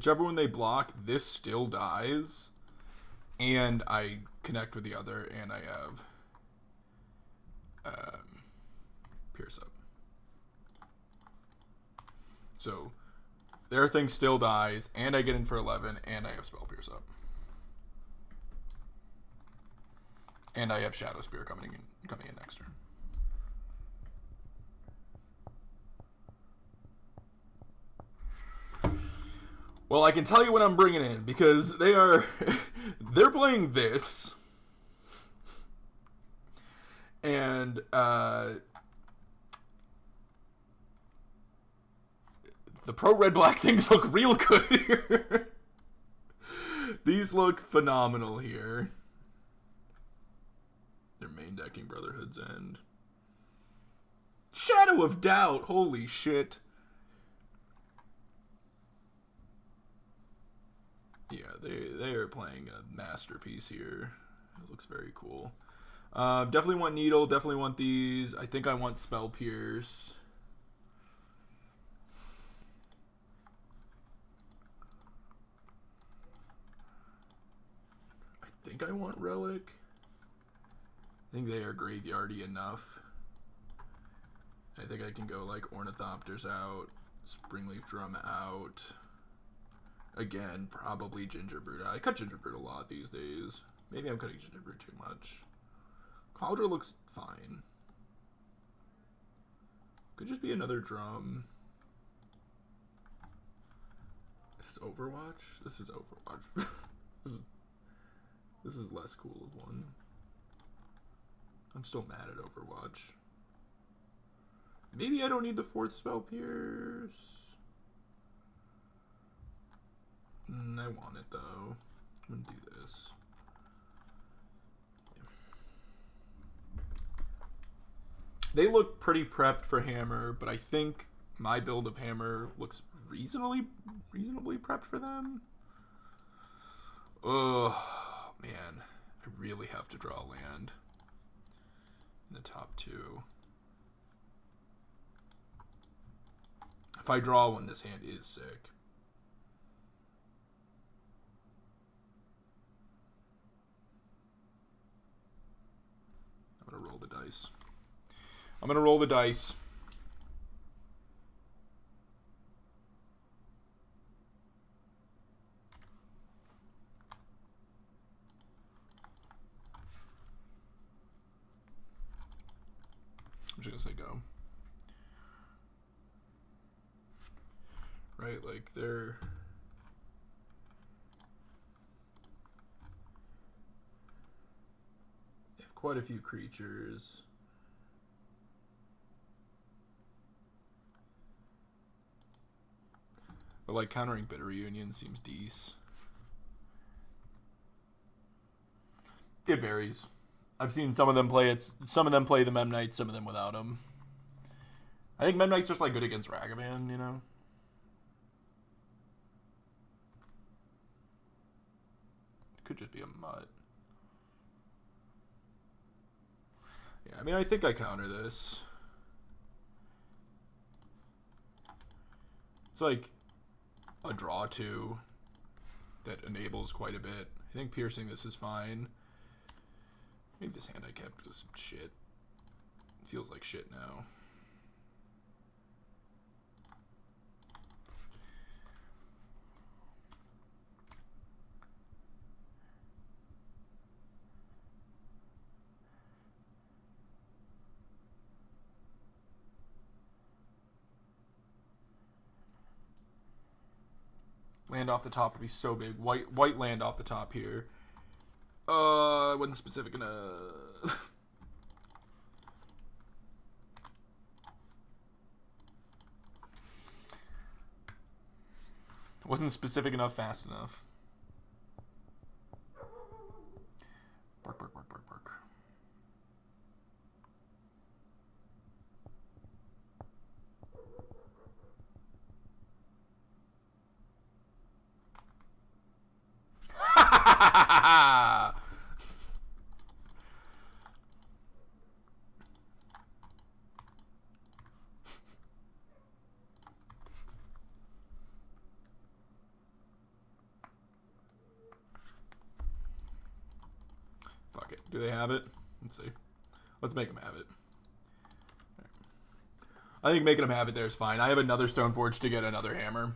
Whichever one they block, this still dies. And I connect with the other, and I have Pierce Up. So their thing still dies, and I get in for 11, and I have Spell Pierce Up. And I have Shadow Spear coming in next turn. Well, I can tell you what I'm bringing in, because they're playing this. And the pro red-black things look real good here. These look phenomenal here. Their main decking Brotherhood's End. Shadow of Doubt! Holy shit. Yeah, they are playing a masterpiece here. It looks very cool. Definitely want Needle. Definitely want these. I think I want Spell Pierce. I think I want Relic. I think they are graveyardy enough. I think I can go like Ornithopters out, Springleaf Drum out. Again, probably Gingerbread. I cut Gingerbread a lot these days. Maybe I'm cutting Gingerbread too much. Cauldron looks fine. Could just be another drum. This is Overwatch? This is Overwatch. This is less cool of one. I'm still mad at Overwatch. Maybe I don't need the 4th Spell Pierce. I want it though. I'm gonna do this. They look pretty prepped for Hammer, but I think my build of Hammer looks reasonably prepped for them. Oh man, I really have to draw land in the top 2. If I draw one, this hand is sick. I'm gonna roll the dice. I'm gonna roll the dice. I'm just gonna say go. Right, like they have quite a few creatures. But like countering Bitter Reunion seems decent. It varies. I've seen some of them play it. Some of them play the Mem Knights, some of them without them. I think Mem Knight's just like good against Ragavan, you know. It could just be a mutt. Yeah, I mean, I think I counter this. It's like a draw 2 that enables quite a bit. I think piercing this is fine. Maybe this hand I kept was shit. It feels like shit now. Land off the top would be so big. White land off the top here. I wasn't specific enough. Wasn't specific enough fast enough. Bark, bark, bark, bark, bark. Do they have it? Let's see. Let's make them have it. I think making them have it there is fine. I have another Stoneforge to get another hammer.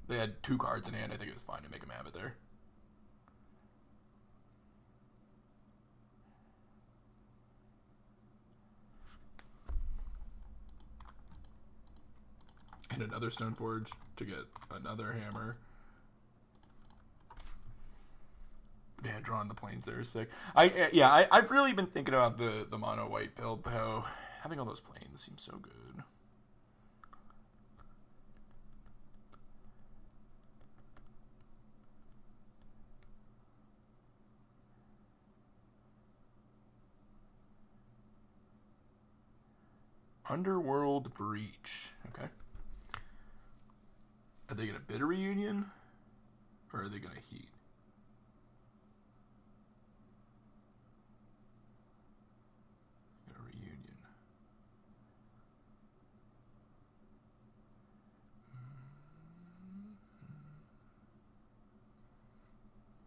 They had 2 cards in hand. I think it was fine to make them have it there. And another Stoneforge to get another hammer. Yeah, drawing the planes there is sick. I've really been thinking about the mono white build though. Having all those planes seems so good. Underworld Breach. Okay. Are they gonna bid a reunion? Or are they gonna heat? A reunion.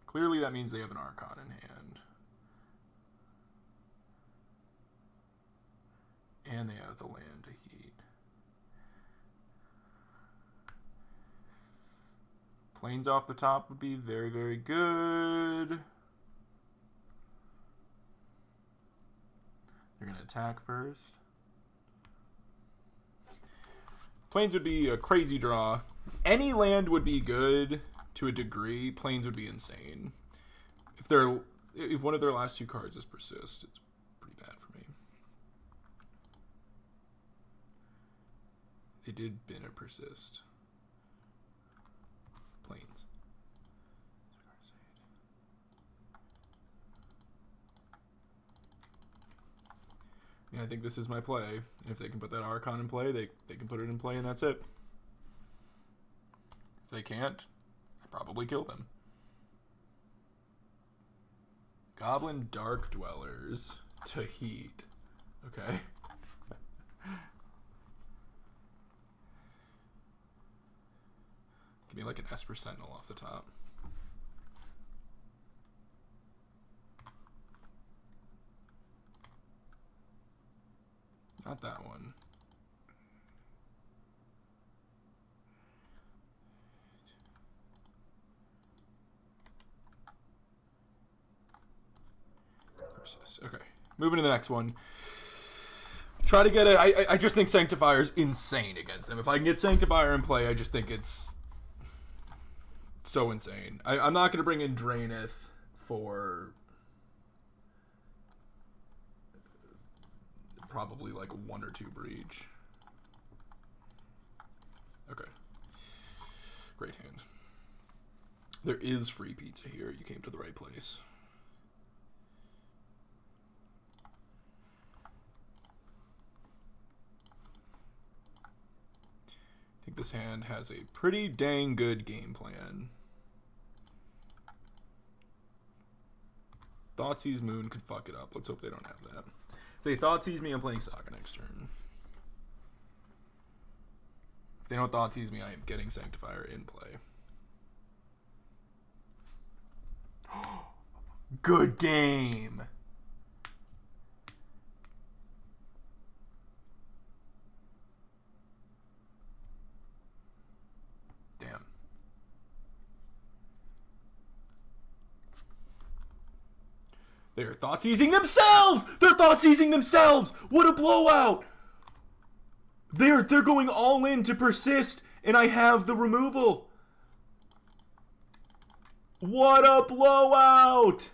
Clearly that means they have an Archon in hand. And they have the land to heat. Planes off the top would be very, very good. They're going to attack first. Planes would be a crazy draw. Any land would be good to a degree. Planes would be insane. If one of their last 2 cards is persist, it's pretty bad for me. They did bin a persist. Planes. Yeah, I think this is my play. If they can put that Archon in play, they can put it in play, and that's it. If they can't, I probably kill them. Goblin Dark Dwellers to heat. Okay. Give me like an Esper Sentinel off the top. Not that one. Persist. Okay. Moving to the next one. Try to get I just think Sanctifier's insane against them. If I can get Sanctifier in play, I just think it's so insane. I'm not going to bring in Draenith for probably like 1 or 2 breach. Okay. Great hand. There is free pizza here. You came to the right place. I think this hand has a pretty dang good game plan. Thoughtseize Moon could fuck it up. Let's hope they don't have that. If they Thoughtseize me, I'm playing Saga next turn. If they don't Thoughtseize me, I am getting Sanctifier in play. Good game! Damn. They are Thoughtseizing themselves! They're Thoughtseizing themselves! What a blowout! They're going all in to persist, and I have the removal. What a blowout!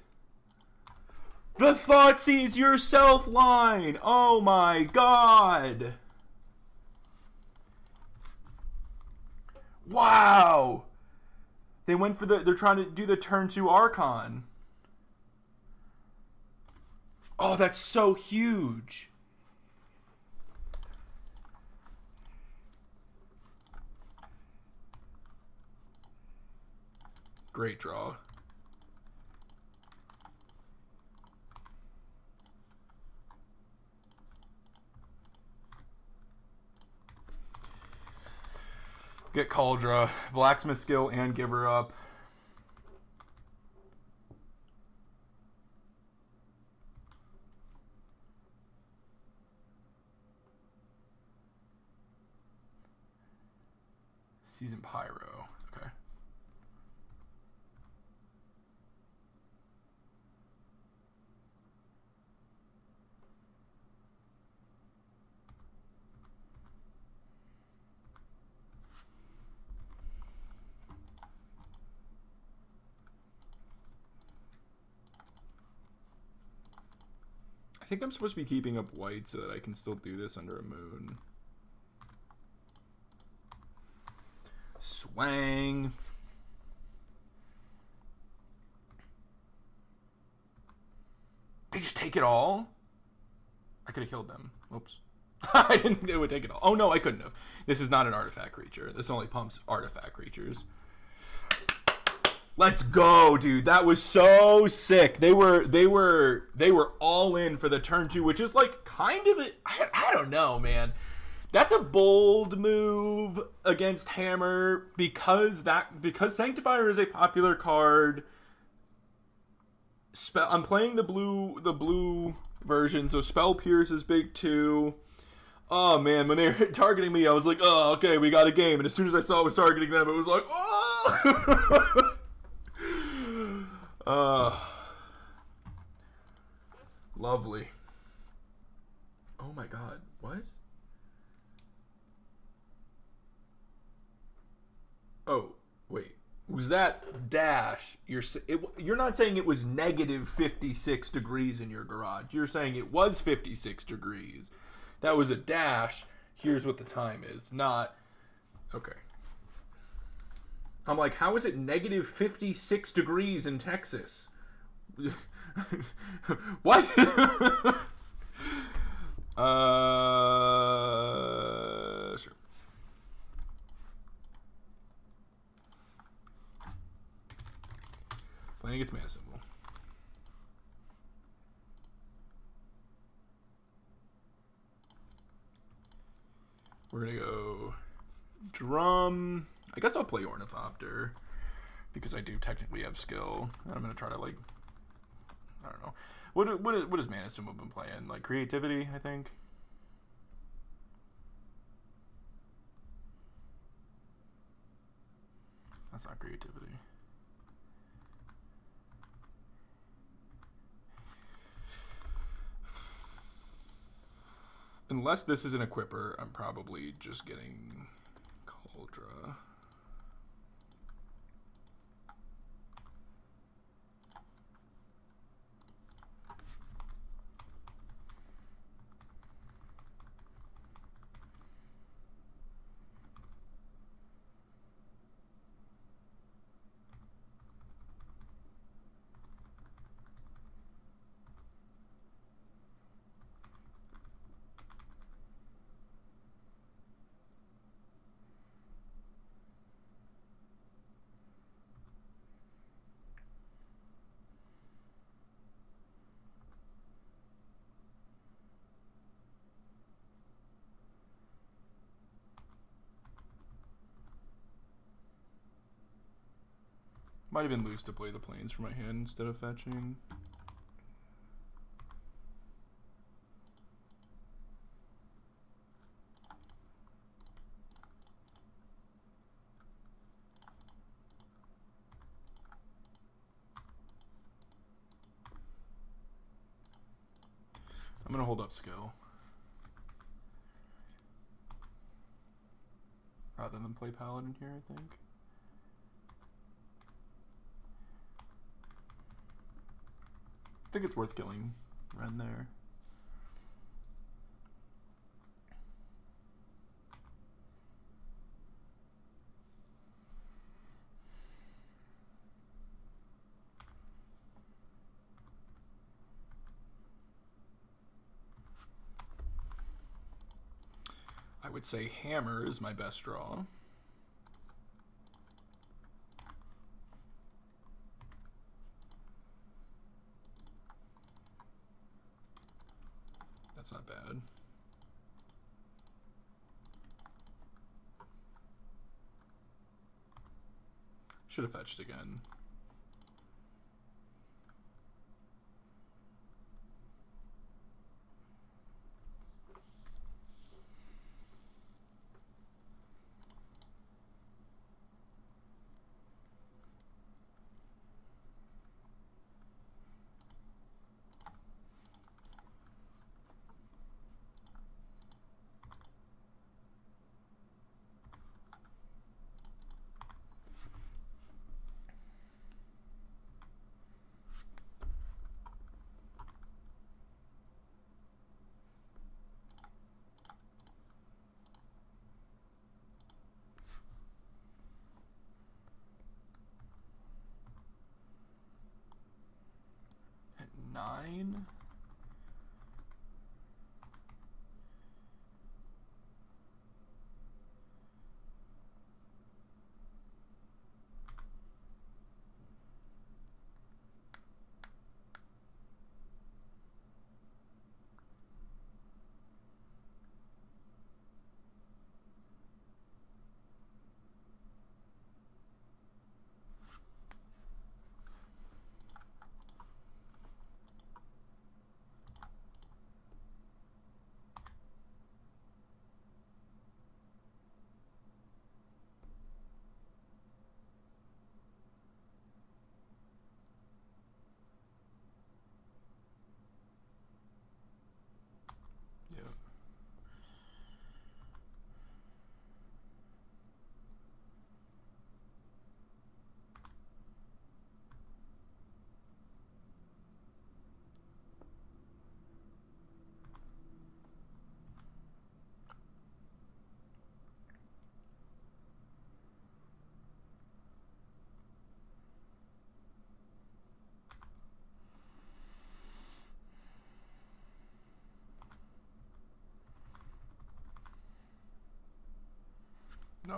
The Thoughtseize yourself line! Oh my god! Wow! They went for they're trying to do the turn 2 Archon. Oh, that's so huge. Great draw. Get Cauldra, Blacksmith skill, and give her up. Season Pyro. Okay. I think I'm supposed to be keeping up white so that I can still do this under a moon. Swang. They just take it all? I could have killed them. Oops. I didn't think they would take it all. Oh no, I couldn't have. This is not an artifact creature. This only pumps artifact creatures. Let's go, dude. That was so sick. They were all in for the turn 2, which is like kind of I don't know, man. That's a bold move against Hammer because Sanctifier is a popular card. I'm playing the blue version, so Spell Pierce is big too. Oh man, when they were targeting me, I was like, oh, okay, we got a game. And as soon as I saw it was targeting them, it was like, oh! Lovely. Oh my god, what? Oh, wait. Was that dash? You're not saying it was negative 56 degrees in your garage. You're saying it was 56 degrees. That was a dash. Here's what the time is. Not... Okay. I'm like, how is it negative 56 degrees in Texas? What? Sure. Playing its mana symbol. We're gonna go drum. I guess I'll play Ornithopter because I do technically have skill. I'm gonna try to like, I don't know. What has Mana Symbol been playing? Like creativity, I think. That's not creativity. Unless this is an equipper, I'm probably just getting Cauldra. Might have been loose to play the planes for my hand instead of fetching. I'm gonna hold up skill rather than play Paladin here, I think. I think it's worth killing Ren there. I would say Hammer is my best draw. That's not bad. Should have fetched again.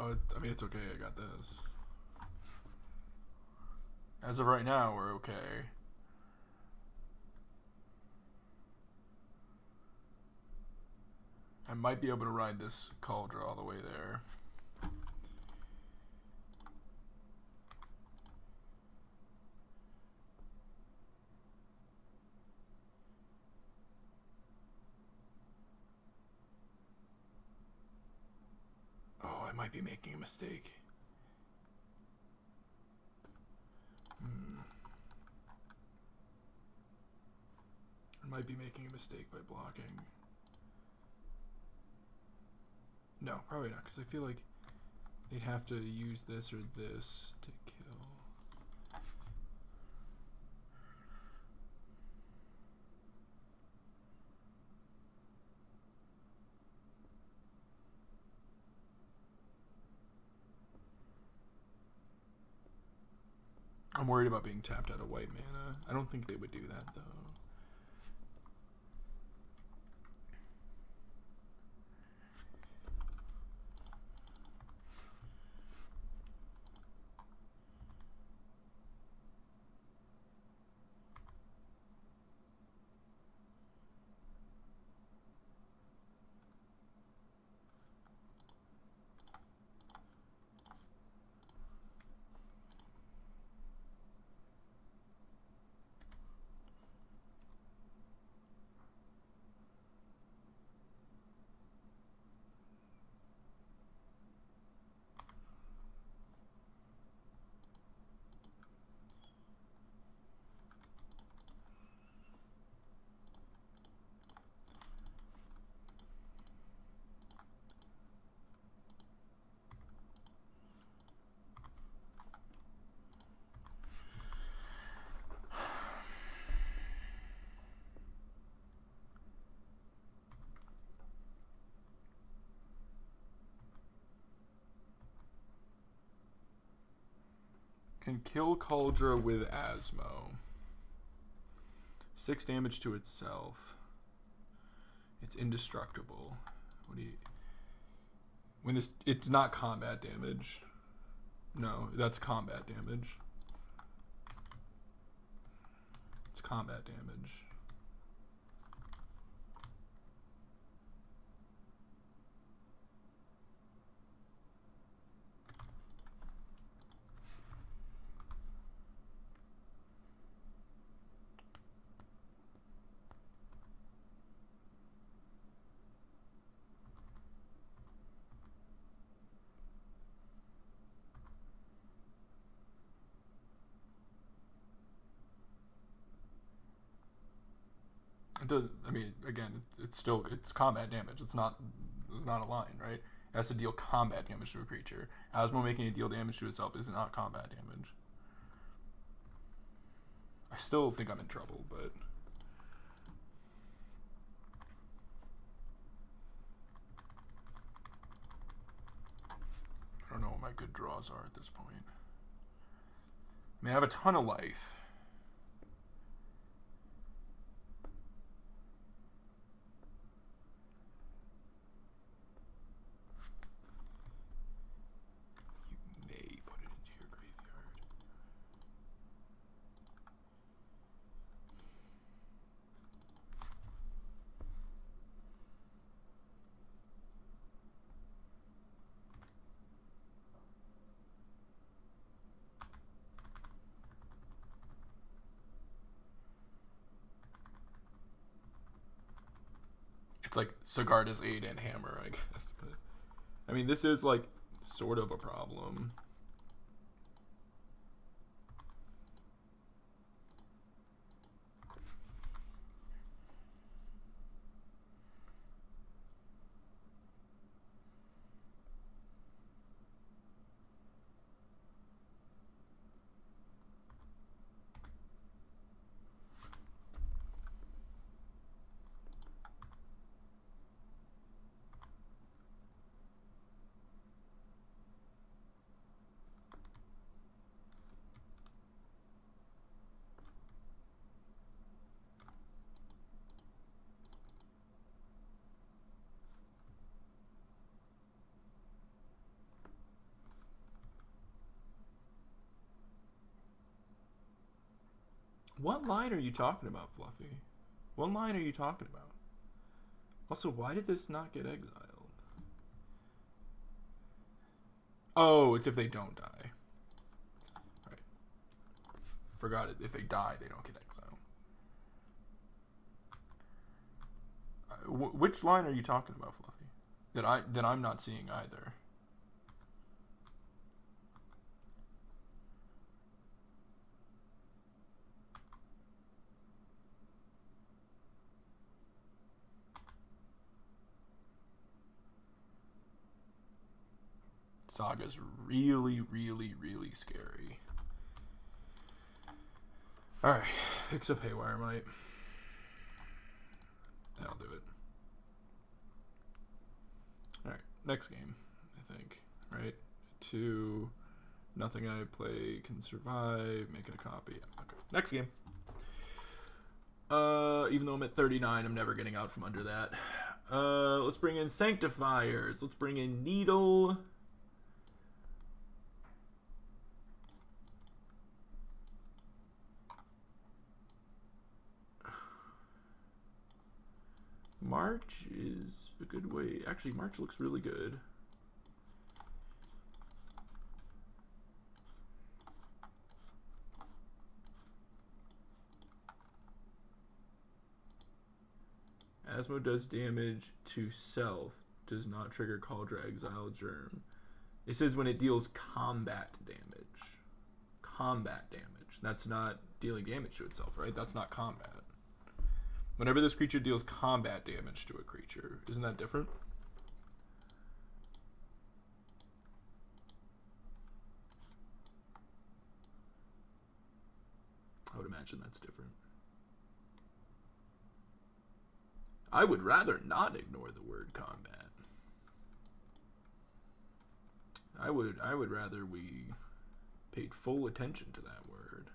No, I mean, it's okay. I got this. As of right now, we're okay. I might be able to ride this Cauldron all the way there. Oh, I might be making a mistake. I might be making a mistake by blocking. No, probably not, because I feel like they'd have to use this or this to kill. I'm worried about being tapped out of white mana. I don't think they would do that, though. Can kill Cauldron with Asmo. 6 damage to itself. It's indestructible. What do you... When this... It's not combat damage. No, that's combat damage. It's combat damage. It does, I mean, again, it's still, it's combat damage. It's not a line, right? It has to deal combat damage to a creature. Asmo making it deal damage to itself is not combat damage. I still think I'm in trouble, but... I don't know what my good draws are at this point. I mean, I have a ton of life. It's like Sigarda's 8 and Hammer, I guess. But, I mean, this is like sort of a problem. What line are you talking about, Fluffy? What line are you talking about? Also, why did this not get exiled? Oh, it's if they don't die. Right. Forgot it. If they die, they don't get exiled. Which line are you talking about, Fluffy? That I'm not seeing either. Saga's really, really, really scary. Alright, fix up Haywire Might. That'll do it. Alright, next game, I think. Right? 2. Nothing I play can survive. Make it a copy. Okay. Next game. Even though I'm at 39, I'm never getting out from under that. Let's bring in Sanctifiers. Let's bring in Needle. March is a good way. Actually, March looks really good. Asmo does damage to self, does not trigger Cauldra, Exile, Germ. It says when it deals combat damage. Combat damage. That's not dealing damage to itself, right? That's not combat. Whenever this creature deals combat damage to a creature, isn't that different? I would imagine that's different. I would rather not ignore the word combat. I would rather we paid full attention to that word.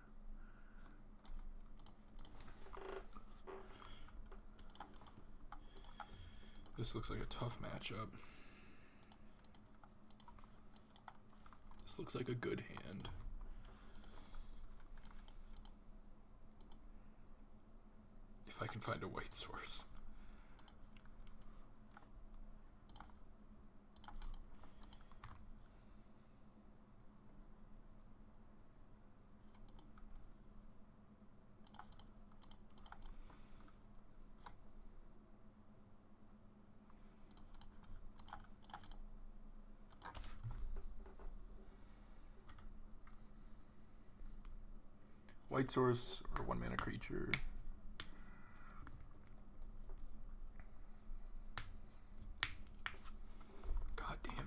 This looks like a tough matchup. This looks like a good hand. If I can find a white source. White source or 1-mana creature. God damn it.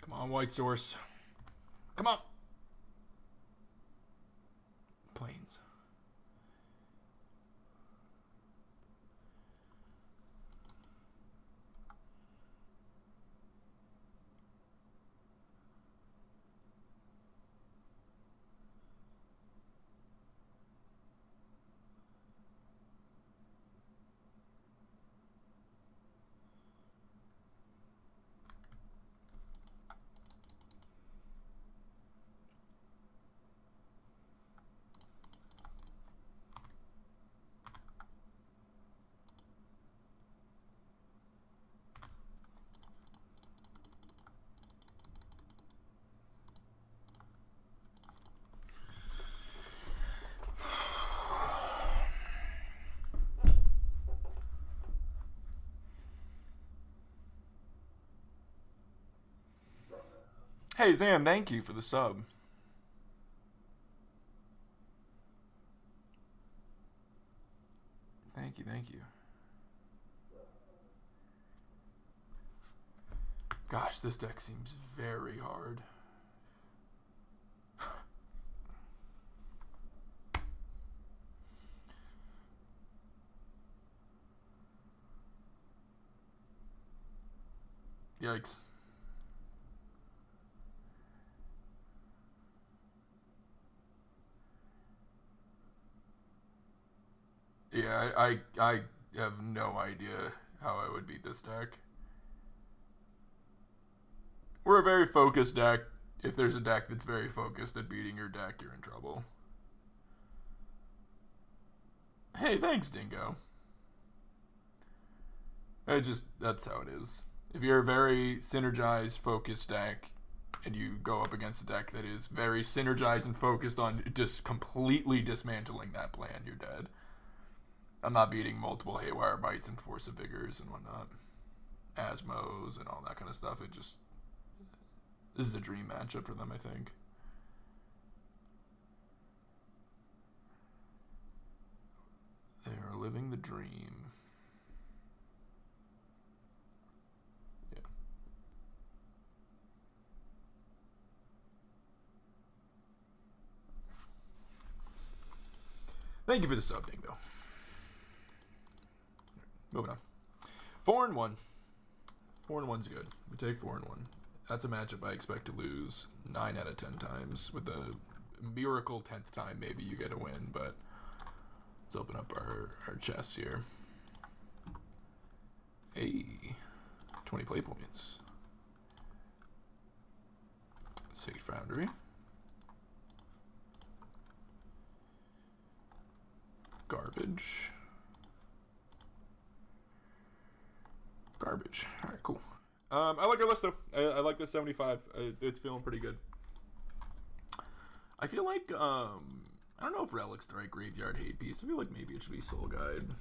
Come on, white source. Come on. Plains. Hey, Zam, thank you for the sub. Thank you, thank you. Gosh, this deck seems very hard. Yikes. Yeah, I have no idea how I would beat this deck. We're a very focused deck. If there's a deck that's very focused at beating your deck, you're in trouble. Hey, thanks, Dingo. That's how it is. If you're a very synergized, focused deck, and you go up against a deck that is very synergized and focused on just completely dismantling that plan, you're dead. I'm not beating multiple Haywire Bites and Force of Vigors and whatnot. Asmos and all that kind of stuff. This is a dream matchup for them, I think. They are living the dream. Yeah. Thank you for the sub, Dingo. Moving on. 4-1. 4-1's good. We take 4-1. That's a matchup I expect to lose 9 out of 10 times. With a miracle 10th time, maybe you get a win, but let's open up our chests here. Hey, 20 play points. Sage Foundry. Garbage. Garbage. All right, cool. I like our list though. I like the 75. It's feeling pretty good. I feel like I don't know if Relic's the right graveyard hate piece. I feel like maybe it should be Soul Guide.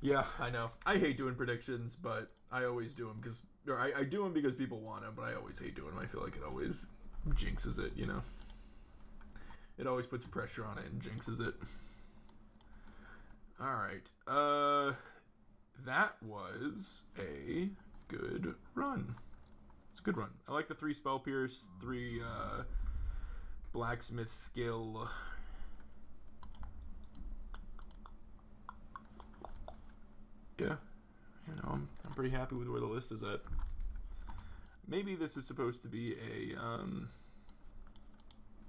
Yeah, I know. I hate doing predictions, but I always do them because I do them because people want them, but I always hate doing them. I feel like it always jinxes it, you know. It always puts pressure on it and jinxes it. All right. That was a good run. It's a good run. I like the 3 Spell Pierce, 3 Blacksmith Skill. Yeah, you know, I'm pretty happy with where the list is at. Maybe this is supposed to be a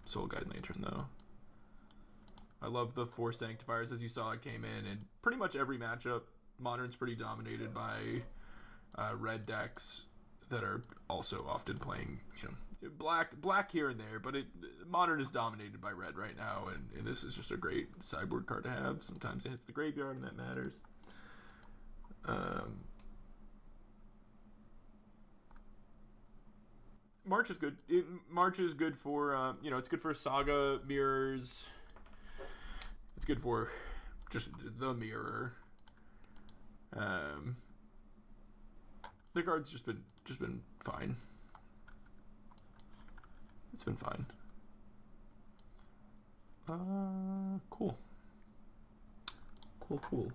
Soul Guide Lantern, though. I love the 4 Sanctifiers. As you saw, it came in pretty much every matchup. Modern's pretty dominated by red decks that are also often playing, you know, black here and there, but Modern is dominated by red right now, and this is just a great sideboard card to have. Sometimes it hits the graveyard, and that matters. March is good. March is good for, you know, it's good for Saga Mirrors. It's good for just the mirror. The card's just been fine. It's been fine. Cool. Cool.